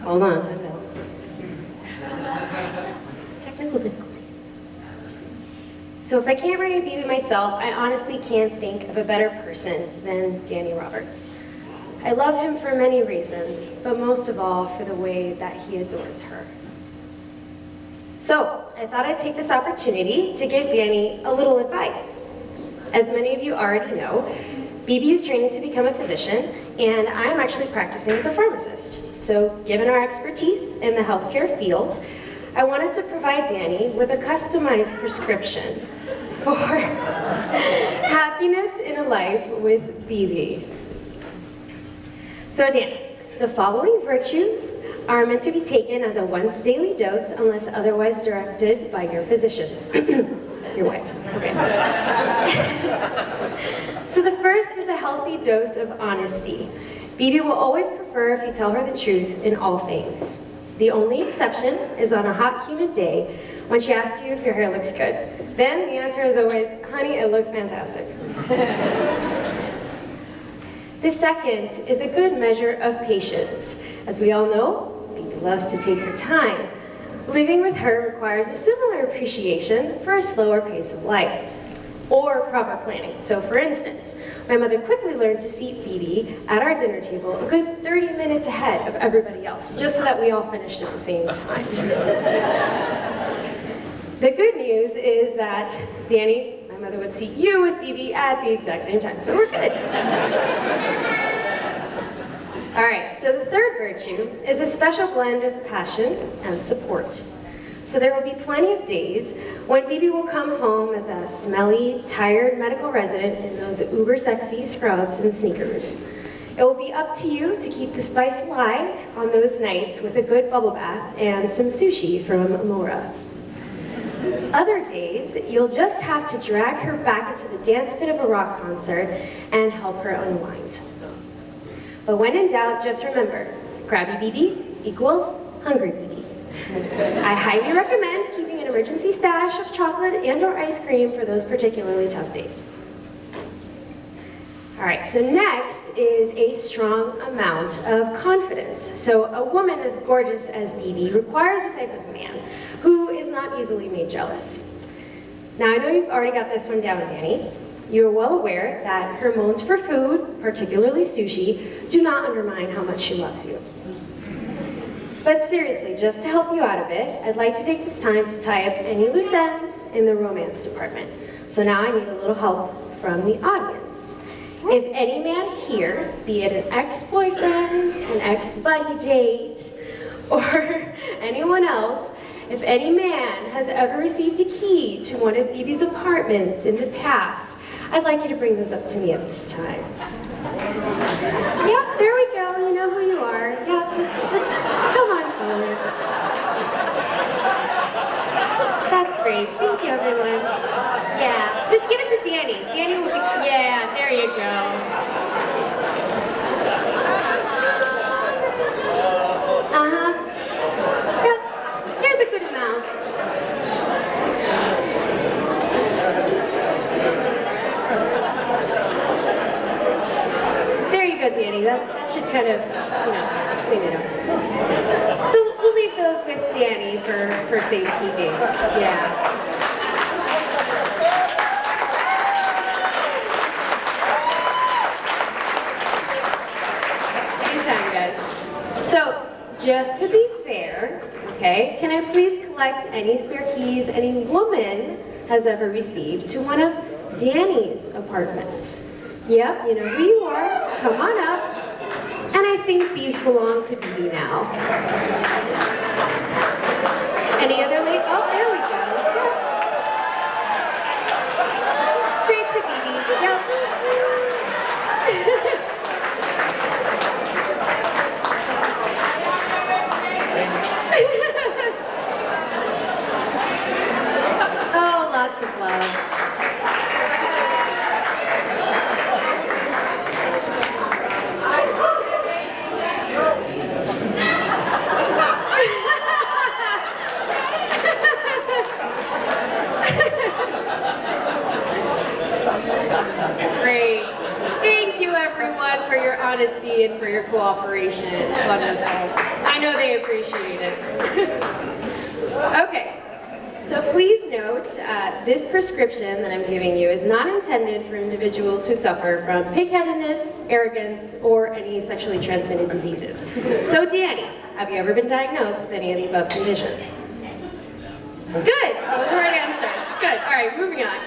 hold on, time out. Technical difficulties. So if I can't marry Bea Bea myself, I honestly can't think of a better person than Danny Roberts. I love him for many reasons, but most of all for the way that he adores her. So I thought I'd take this opportunity to give Danny a little advice. As many of you already know, Bea Bea is training to become a physician, and I'm actually practicing as a pharmacist. So given our expertise in the healthcare field, I wanted to provide Danny with a customized prescription for happiness in a life with Bea Bea. So Danny, the following virtues are meant to be taken as a once daily dose unless otherwise directed by your physician. Your wife, okay. So the first is a healthy dose of honesty. Bea Bea will always prefer if you tell her the truth in all things. The only exception is on a hot, humid day when she asks you if your hair looks good. Then the answer is always, honey, it looks fantastic. The second is a good measure of patience. As we all know, Bea Bea loves to take her time. Living with her requires a similar appreciation for a slower pace of life, or proper planning. So for instance, my mother quickly learned to seat Bea Bea at our dinner table a good 30 minutes ahead of everybody else, just so that we all finished at the same time. The good news is that Danny, my mother would seat you with Bea Bea at the exact same time, so we're good. All right, so the third virtue is a special blend of passion and support. So there will be plenty of days when Bea Bea will come home as a smelly, tired medical resident in those uber sexy scrubs and sneakers. It will be up to you to keep the spice alive on those nights with a good bubble bath and some sushi from Amora. Other days, you'll just have to drag her back into the dance pit of a rock concert and help her unwind. But when in doubt, just remember, crabby Bea Bea equals hungry Bea Bea. I highly recommend keeping an emergency stash of chocolate and/or ice cream for those particularly tough days. All right, so next is a strong amount of confidence. So a woman as gorgeous as Bea Bea requires a type of man who is not easily made jealous. Now I know you've already got this one down, Danny. You are well aware that her moans for food, particularly sushi, do not undermine how much she loves you. But seriously, just to help you out a bit, I'd like to take this time to tie up any loose ends in the romance department. So now I need a little help from the audience. If any man here, be it an ex-boyfriend, an ex-buddy date, or anyone else, if any man has ever received a key to one of Bea Bea's apartments in the past, I'd like you to bring those up to me at this time. Yep, there we go. You know who you are. Yep, just come on forward. That's great. Thank you, everyone. Yeah, just give it to Danny. Danny will be, yeah, there you go. Uh-huh. Yep, here's a good amount. There you go, Danny. That should kind of, clean it up. So we'll leave those with Danny for safekeeping. Yeah. Anytime, guys. So just to be fair, okay, can I please collect any spare keys any woman has ever received to one of Danny's apartments? Yep, you know who you are. Come on up. And I think these belong to Bea Bea now. Any other late? Oh, there we go. Oh, lots of love. Great. Thank you, everyone, for your honesty and for your cooperation. Wonderful. I know they appreciate it. Okay. So please note, this prescription that I'm giving you is not intended for individuals who suffer from pig-headedness, arrogance, or any sexually transmitted diseases. So Danny, have you ever been diagnosed with any of the above conditions? Good, that was the right answer. Good, all right, moving on.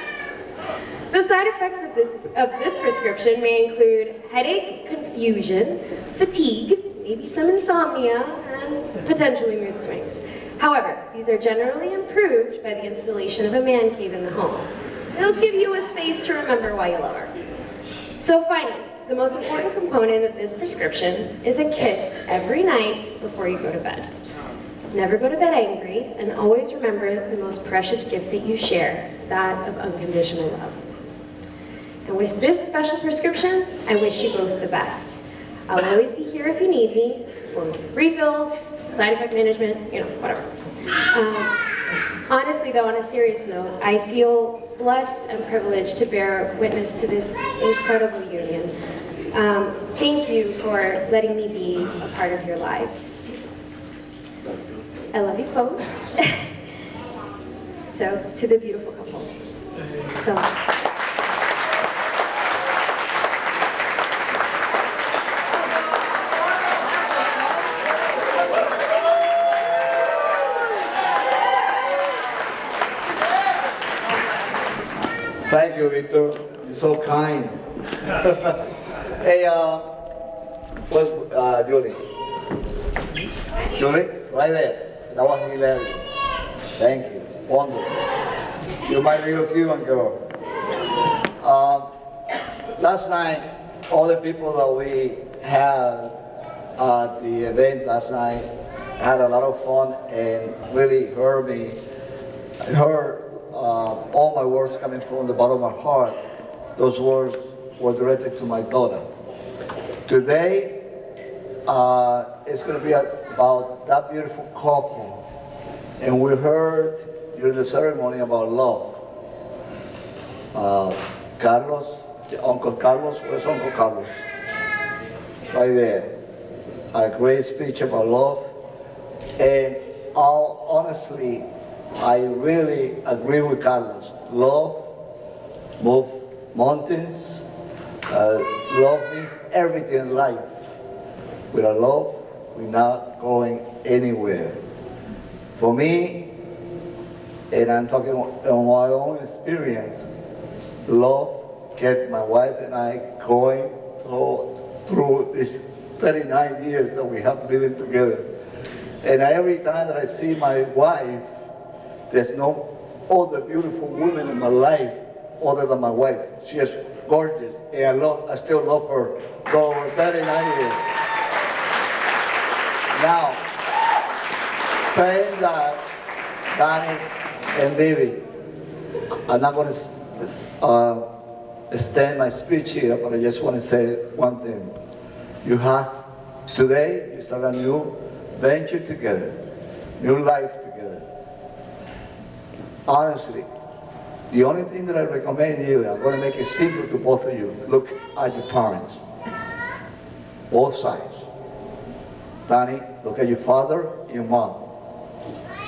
So side effects of this prescription may include headache, confusion, fatigue, maybe some insomnia, and potentially mood swings. However, these are generally improved by the installation of a man cave in the home. It'll give you a space to remember why you love her. So finally, the most important component of this prescription is a kiss every night before you go to bed. Never go to bed angry, and always remember the most precious gift that you share, that of unconditional love. And with this special prescription, I wish you both the best. I'll always be here if you need me for refills, side effect management, you know, whatever. Honestly though, on a serious note, I feel blessed and privileged to bear witness to this incredible union. Thank you for letting me be a part of your lives. I love you both. So, to the beautiful couple. So. Thank you, Victor. You're so kind. Hey, what's Julie? Julie, right there. That was hilarious. Thank you. Wonderful. You're my little Cuban girl. Last night, all the people that we had at the event last night had a lot of fun and really heard all my words coming from the bottom of my heart. Those words were directed to my daughter. Today, it's going to be about that beautiful couple. And we heard during the ceremony about love. Carlos, Uncle Carlos, where's Uncle Carlos? Right there. A great speech about love. And honestly, I really agree with Carlos. Love moves mountains. Love means everything in life. Without love, we're not going anywhere. For me, and I'm talking on my own experience, love kept my wife and I going through these 39 years that we have living together. And every time that I see my wife, there's no other beautiful woman in my life other than my wife. She is gorgeous, and I still love her for over 39 years. Now, saying that, Danny and Baby, I'm not going to extend my speech here, but I just want to say one thing. Today, you start a new venture together, new life together. Honestly, the only thing that I recommend you, I'm going to make it simple to both of you. Look at your parents, both sides. Danny, look at your father, your mom.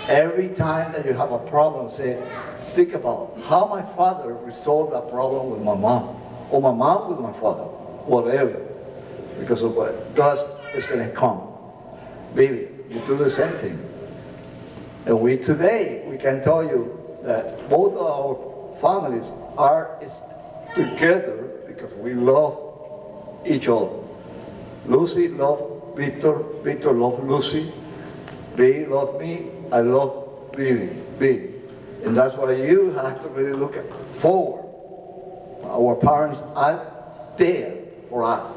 Every time that you have a problem, think about how my father resolved that problem with my mom, or my mom with my father, whatever. Because of what dust is going to come. Baby, you do the same thing. And today, we can tell you that both our families are together because we love each other. Lucy loved Victor, Victor loved Lucy, Bea loved me, I love Bea. And that's why you have to really look forward Our parents are there for us.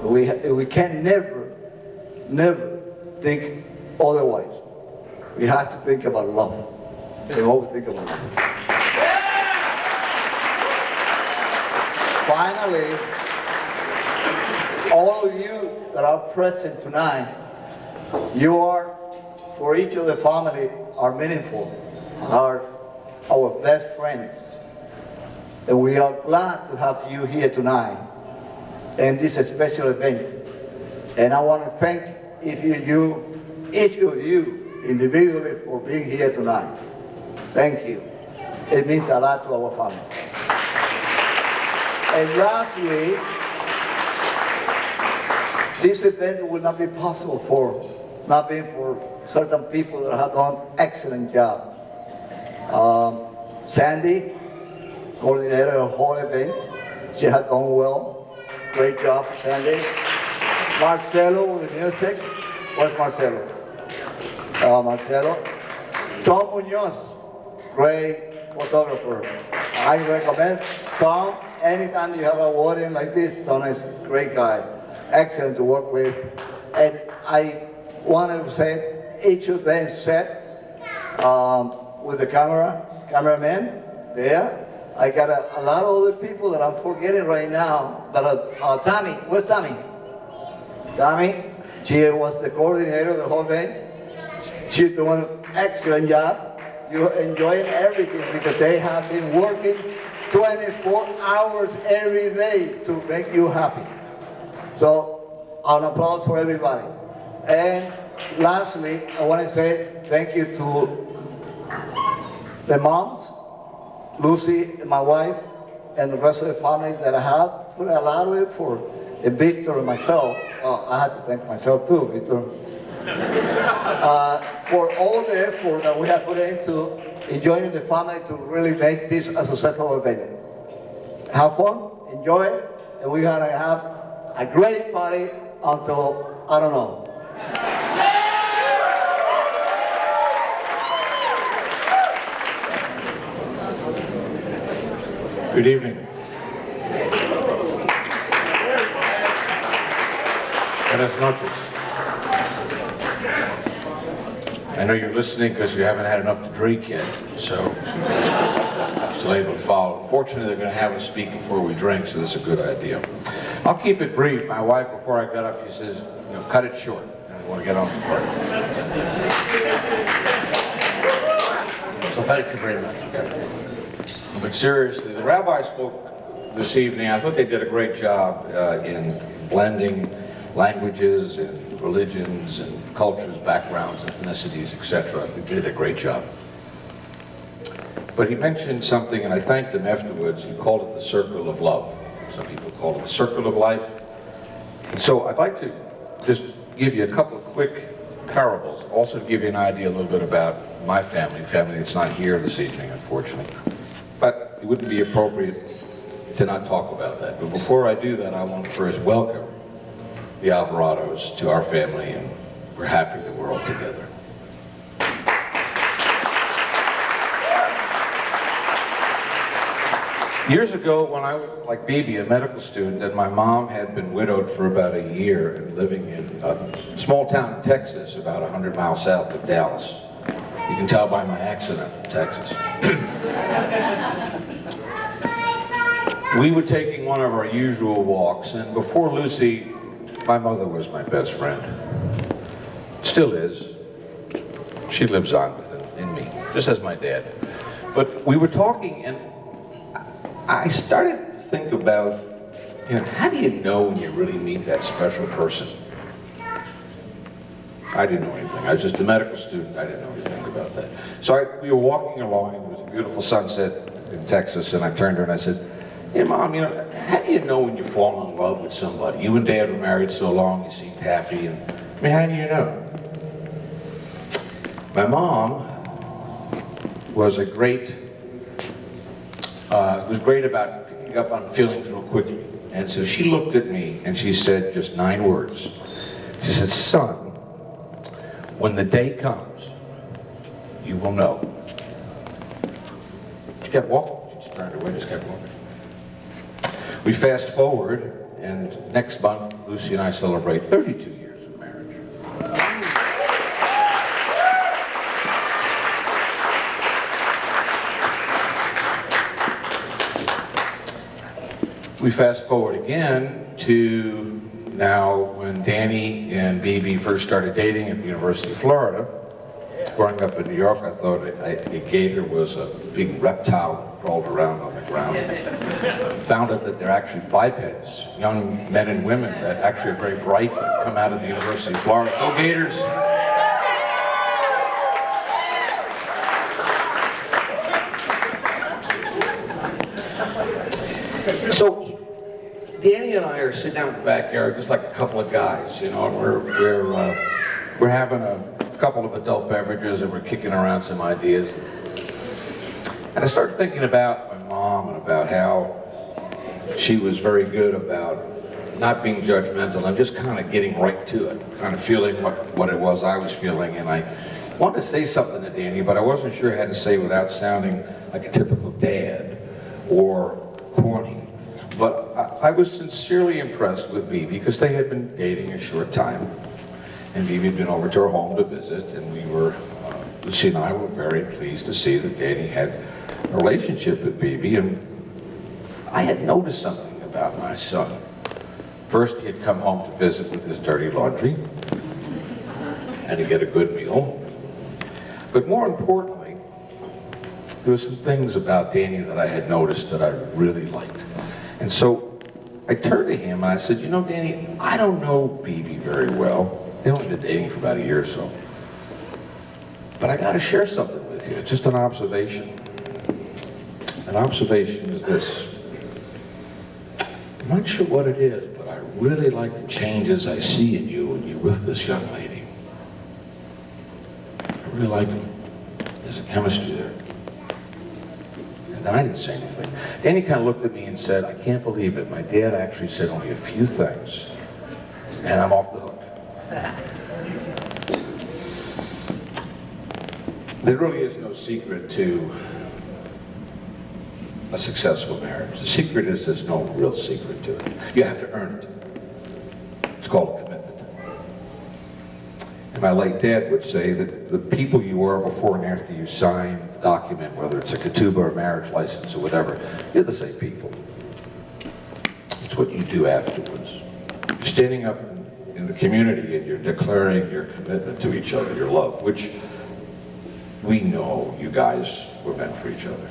We can never think otherwise. We have to think about love. We always think about love. Finally, all of you that are present tonight, you are, for each of the family, are meaningful, are our best friends. And we are glad to have you here tonight in this special event. And I want to thank each of you individually for being here tonight. Thank you. It means a lot to our family. And lastly, this event would not be possible for certain people that have done excellent job. Sandy, coordinator of the whole event, she had done well. Great job, Sandy. Marcelo with the music. Where's Marcelo? Marcelo. Tom Munoz, great photographer. I recommend Tom. Anytime you have a wedding like this, Tom is a great guy. Excellent to work with. And I wanted to say, each of them set with the cameraman there. I got a lot of other people that I'm forgetting right now. But Tammy, where's Tammy? Tammy, she was the coordinator of the whole event. She's doing an excellent job. You're enjoying everything because they have been working 24 hours every day to make you happy. So, an applause for everybody. And lastly, I want to say thank you to the moms, Lucy, my wife, and the rest of the family that I have put a lot of effort, and Victor and myself. Oh, I had to thank myself too, Victor. For all the effort that we have put into enjoying the family to really make this a successful event. Have fun, enjoy it, and we're gonna have a great party until, I don't know. Good evening. Buenas noches. I know you're listening because you haven't had enough to drink yet, so still able to follow. Unfortunately, they're going to have us speak before we drink, so this is a good idea. I'll keep it brief. My wife, before I got up, she says, you know, cut it short. I want to get on the party. So thank you very much. But seriously, the rabbi spoke this evening. I thought they did a great job in blending languages and religions and cultures, backgrounds, ethnicities, etc. I think they did a great job. But he mentioned something, and I thanked him afterwards. He called it the circle of love. Some people call it the circle of life. And so I'd like to just give you a couple of quick parables, also to give you an idea a little bit about my family that's not here this evening, unfortunately. But it wouldn't be appropriate to not talk about that. But before I do that, I want to first welcome the Alvarados to our family, and we're happy that we're all together. Years ago, when I was, like Bea, a medical student, and my mom had been widowed for about a year and living in a small town in Texas, about 100 miles south of Dallas. You can tell by my accent I'm from Texas. We were taking one of our usual walks, and before Lucy, my mother was my best friend. Still is. She lives on in me, just as my dad. But we were talking, and I started to think about, you know, how do you know when you really meet that special person? I didn't know anything. I was just a medical student. I didn't know anything about that. So we were walking along, and it was a beautiful sunset in Texas, and I turned to her and I said, hey, Mom, you know, how do you know when you fall in love with somebody? You and Dad were married so long, you seemed happy, and I mean, how do you know? My mom was great about picking up on feelings real quickly. And so she looked at me and she said just 9 words. She said, son, when the day comes, you will know. She kept walking. She just turned away, just kept walking. We fast forward, and next month, Lucy and I celebrate 32 years of marriage. We fast forward again to now when Danny and Bea Bea first started dating at the University of Florida. Growing up in New York, I thought a gator was a big reptile that crawled around on the ground. Found out that they're actually bipeds, young men and women that actually are very bright, that come out of the University of Florida. Go Gators! So, Danny and I are sitting out in the backyard, just like a couple of guys, you know, and we're having a couple of adult beverages and we're kicking around some ideas. And I started thinking about my mom and about how she was very good about not being judgmental and just kind of getting right to it, kind of feeling what it was I was feeling. And I wanted to say something to Danny, but I wasn't sure how to say it without sounding like a typical dad or corny. But I was sincerely impressed with Bea because they had been dating a short time. And Bea had been over to our home to visit, and Lucy and I were very pleased to see that Danny had a relationship with Bea. And I had noticed something about my son. First, he had come home to visit with his dirty laundry and to get a good meal. But more importantly, there were some things about Danny that I had noticed that I really liked. And so I turned to him and I said, you know, Danny, I don't know Bea Bea very well. They've only been dating for about a year or so. But I got to share something with you. It's just an observation. An observation is this. I'm not sure what it is, but I really like the changes I see in you when you're with this young lady. I really like them. There's a chemistry there. And then I didn't say anything. Danny kind of looked at me and said, I can't believe it. My dad actually said only a few things, and I'm off the hook. There really is no secret to a successful marriage. The secret is there's no real secret to it. You have to earn it. It's called a commitment. And my late dad would say that the people you are before and after you sign the document, whether it's a ketubah or a marriage license or whatever, you're the same people. It's what you do afterwards. You're standing up in the community and you're declaring your commitment to each other, your love, which we know you guys were meant for each other.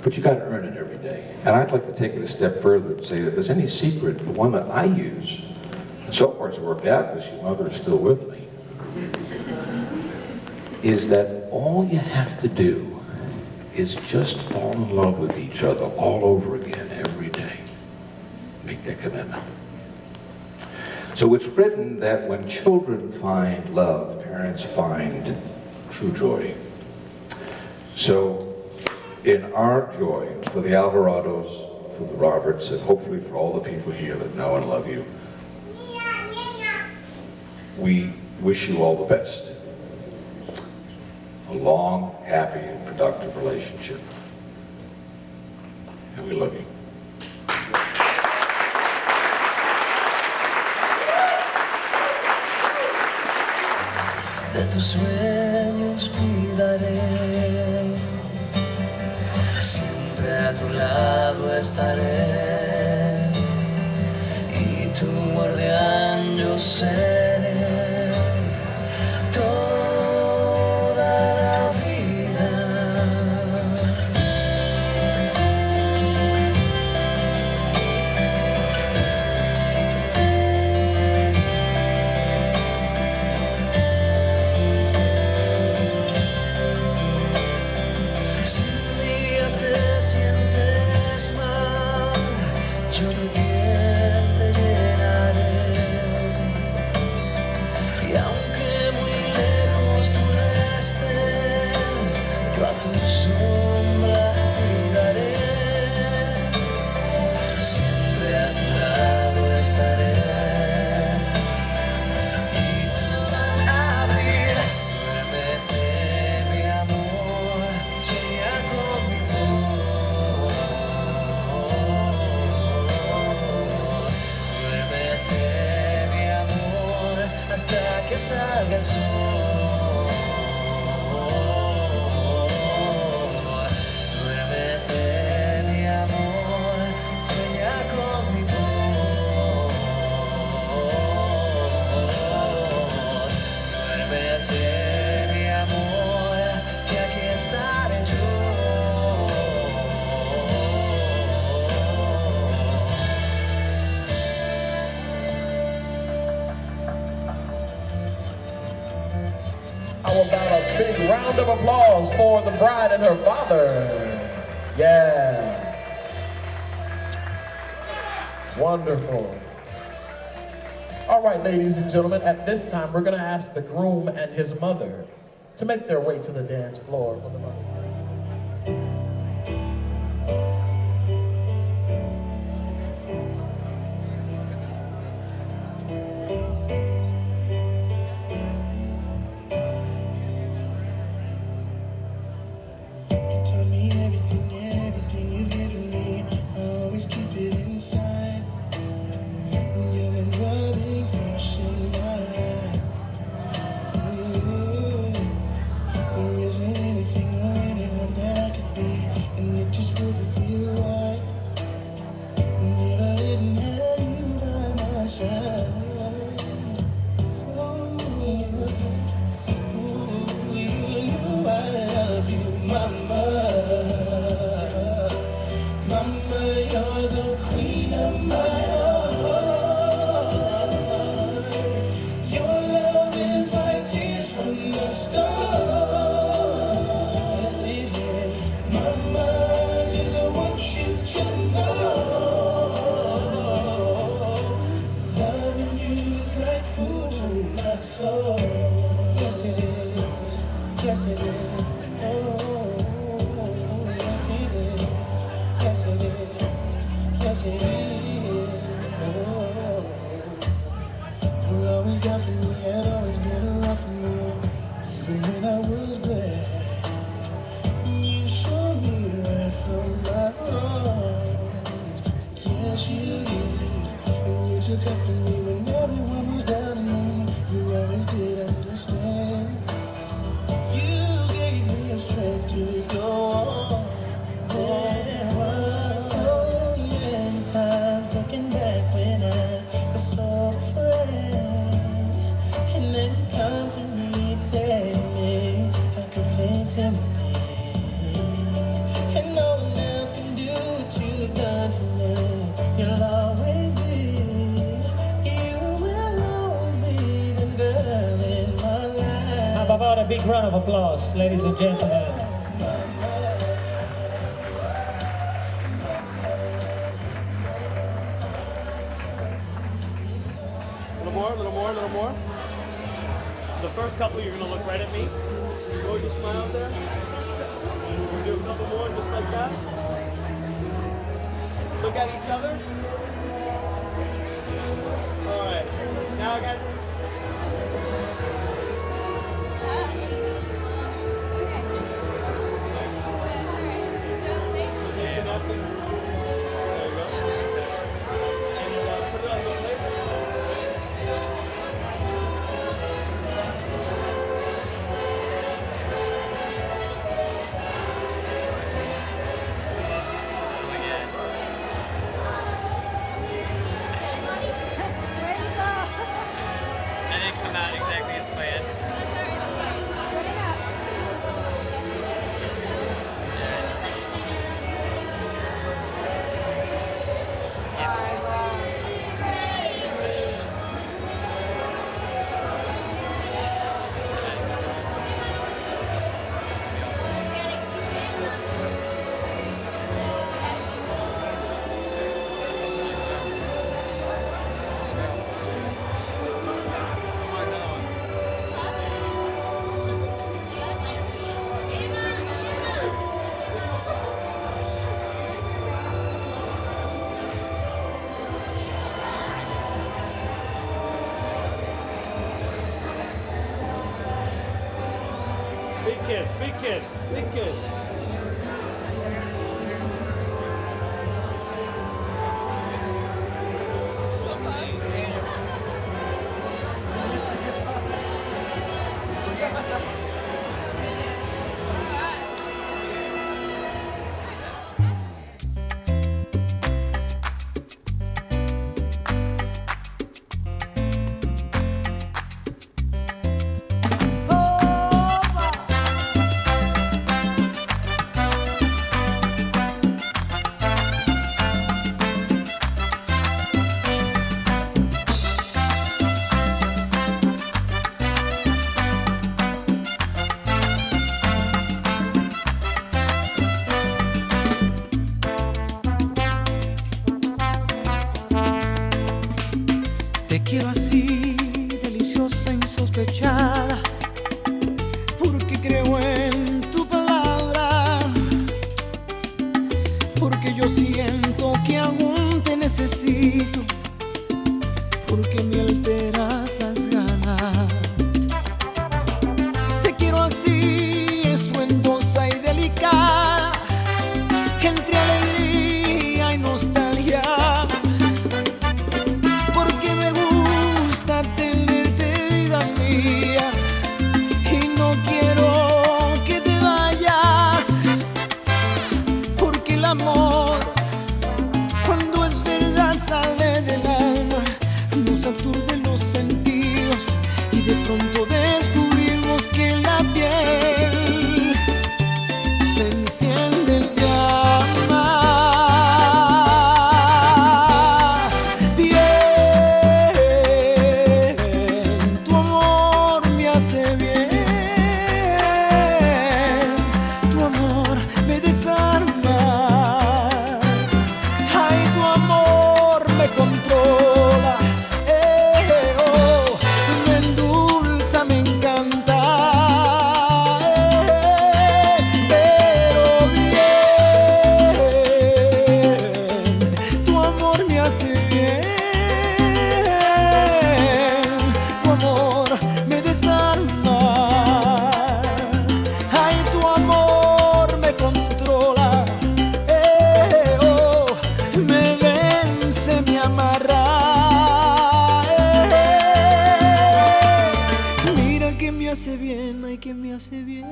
But you got to earn it every day. And I'd like to take it a step further and say that if there's any secret, the one that I use, and so far it's worked out because your mother is still with me, is that all you have to do is just fall in love with each other all over again every day. Make that commitment. So it's written that when children find love, parents find true joy. So in our joy, for the Alvarados, for the Roberts, and hopefully for all the people here that know and love you, we wish you all the best. A long, happy, and productive relationship. And we love you. De tus sueños cuidaré, siempre a tu lado estaré, y tu guardián yo seré toda la vida. Si un día te sientes mal, yo de bien te llenaré hasta que salga el sol. Duérmete, mi amor, sueña con mi voz. Duérmete, mi amor, que aquí estaré yo. How about a big round of applause for the bride and her father? Yeah. Wonderful. All right, ladies and gentlemen, at this time, we're going to ask the groom and his mother to make their way to the dance floor for the Mother's Day. Tell me everything you've given me. I always keep it inside. You're the driving force in my life. There isn't anything or anyone that I could be, and it just wouldn't feel right. If I didn't have you by my side. You know I love you, mama. Mama, you're the queen of my heart. Your love is like tears from the stars. Mama, I just want you to know, loving you is like food to my soul. Yes it is, yes it is. Oh, yes it is, yes it is, yes it is. Oh, you're always down for me, have always been around for me, even when I was bad. You showed me right from my wrongs. Yes, you did, and you took up for me when everyone was down on me. You always did understand. You gave me a strength to go on. There were so many times looking back when I was so afraid, and then you come to me and say to me, I can face anything, and no one else can do what you've done for me. You'll always be, you will always be the girl in my life. How about a big round of applause, ladies and gentlemen? A little more. The first couple, you're gonna look right at me. Gorgeous smiles there. We'll do a couple more just like that. Look at each other. All right. Now, guys. Okay, napkin. There you go. And put it on the plate. Big kiss, big kiss. Te quiero así, deliciosa, insospechada, porque creo en tu palabra, porque yo siento que aún te necesito, porque me alteras las ganas. Te quiero así, estruendosa y delicada, entre alegría y nostalgia, porque me gusta tenerte, vida mía, y no quiero que te vayas, porque el amor, cuando es verdad, sale del alma, nos aturde los sentidos y de pronto descubrimos que en la piel se encienden llamas. Bien, tu amor me hace bien, tu amor me desarma, ay, tu amor me controla, oh, me endulza, me encanta, pero bien, tu amor me hace bien, tu amor me desarma, ay, tu amor me controla, oh, me vence, me amarra, mira que me hace bien, ay, que me hace bien.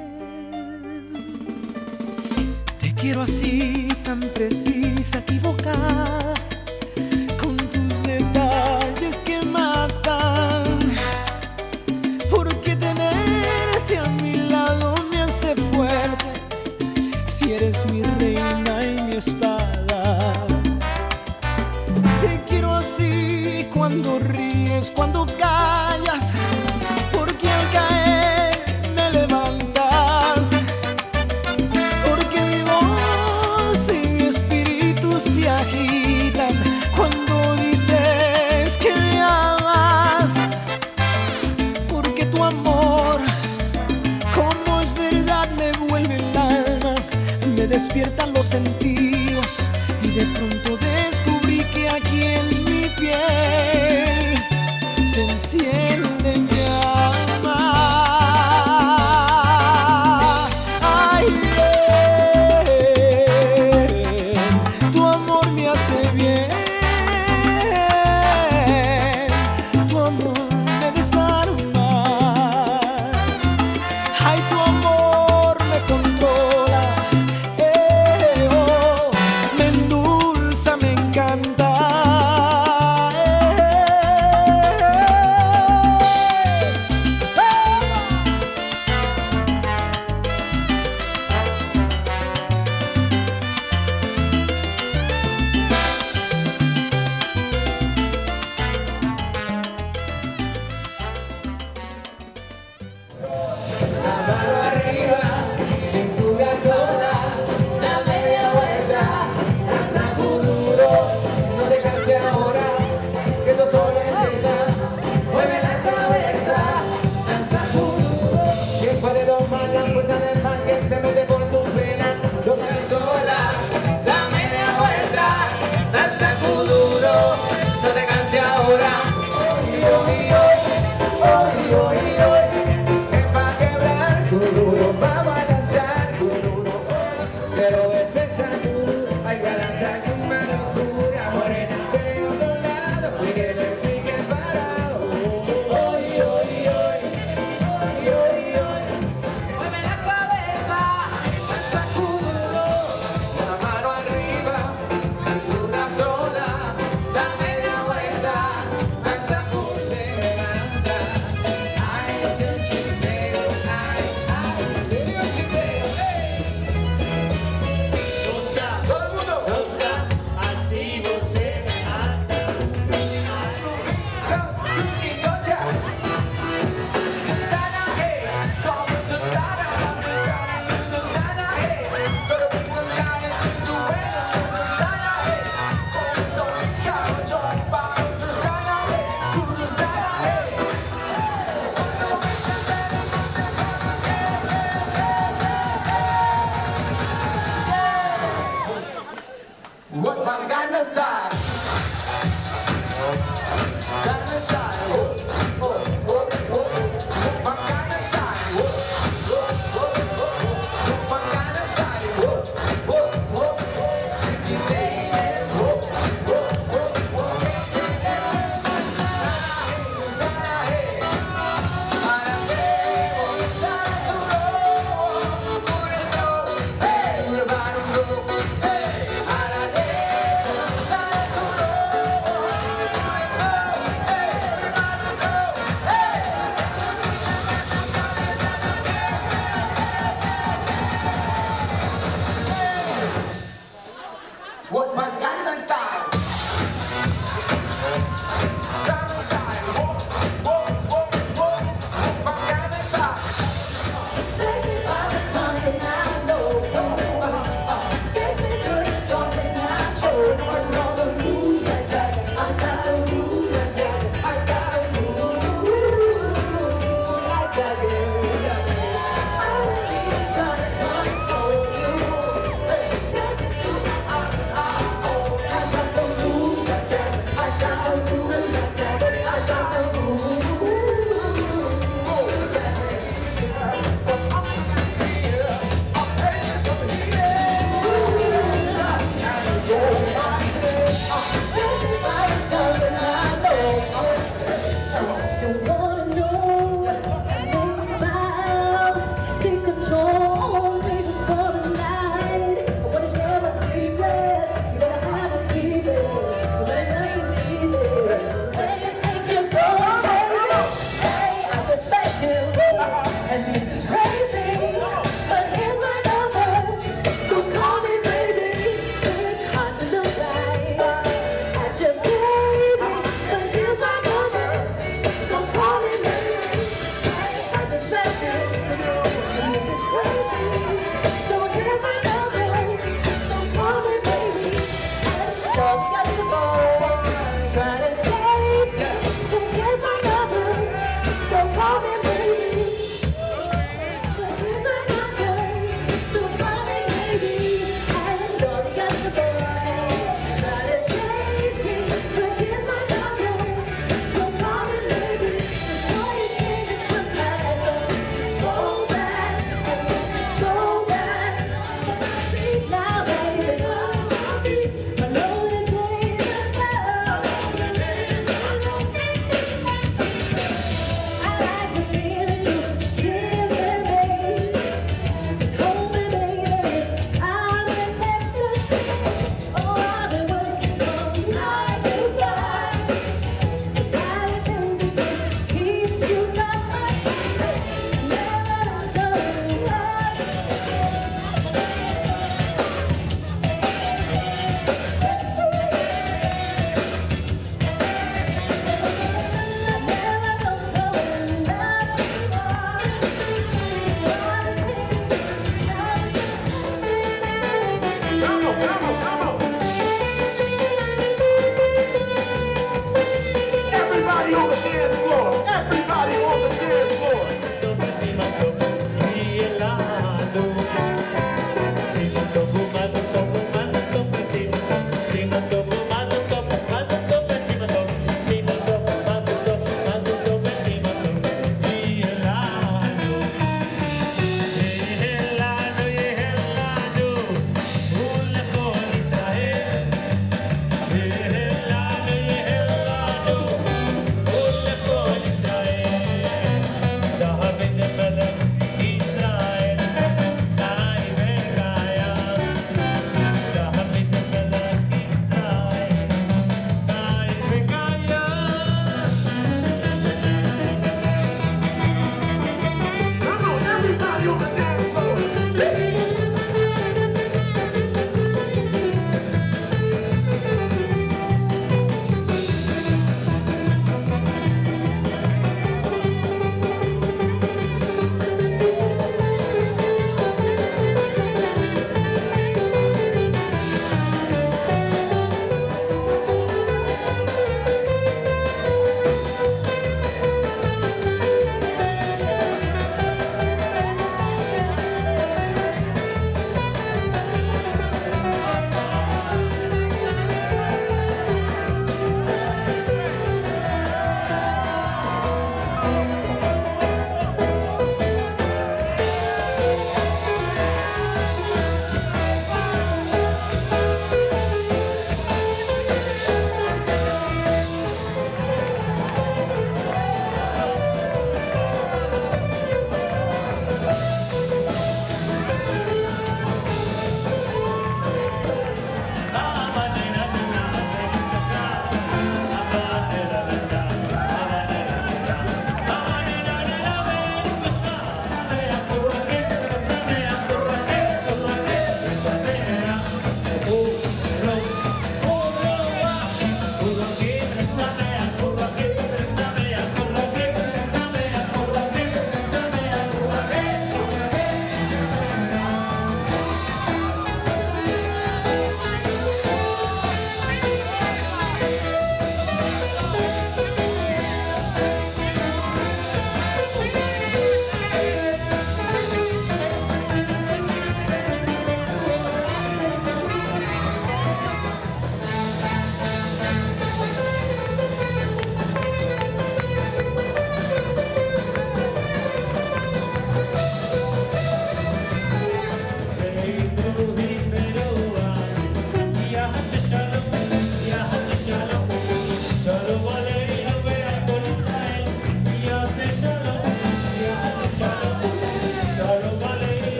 Te quiero así, tan precisa, equivocada, con tus detalles que matan, porque tenerte a mi lado me hace fuerte, si eres mi reina y mi espada. Te quiero así, cuando ríes, cuando callas, porque al caer me levantas, porque mi voz y mi espíritu se agitan cuando dices que me amas, porque tu amor, como es verdad, me vuelve el alma, me despiertan los sentidos y de pronto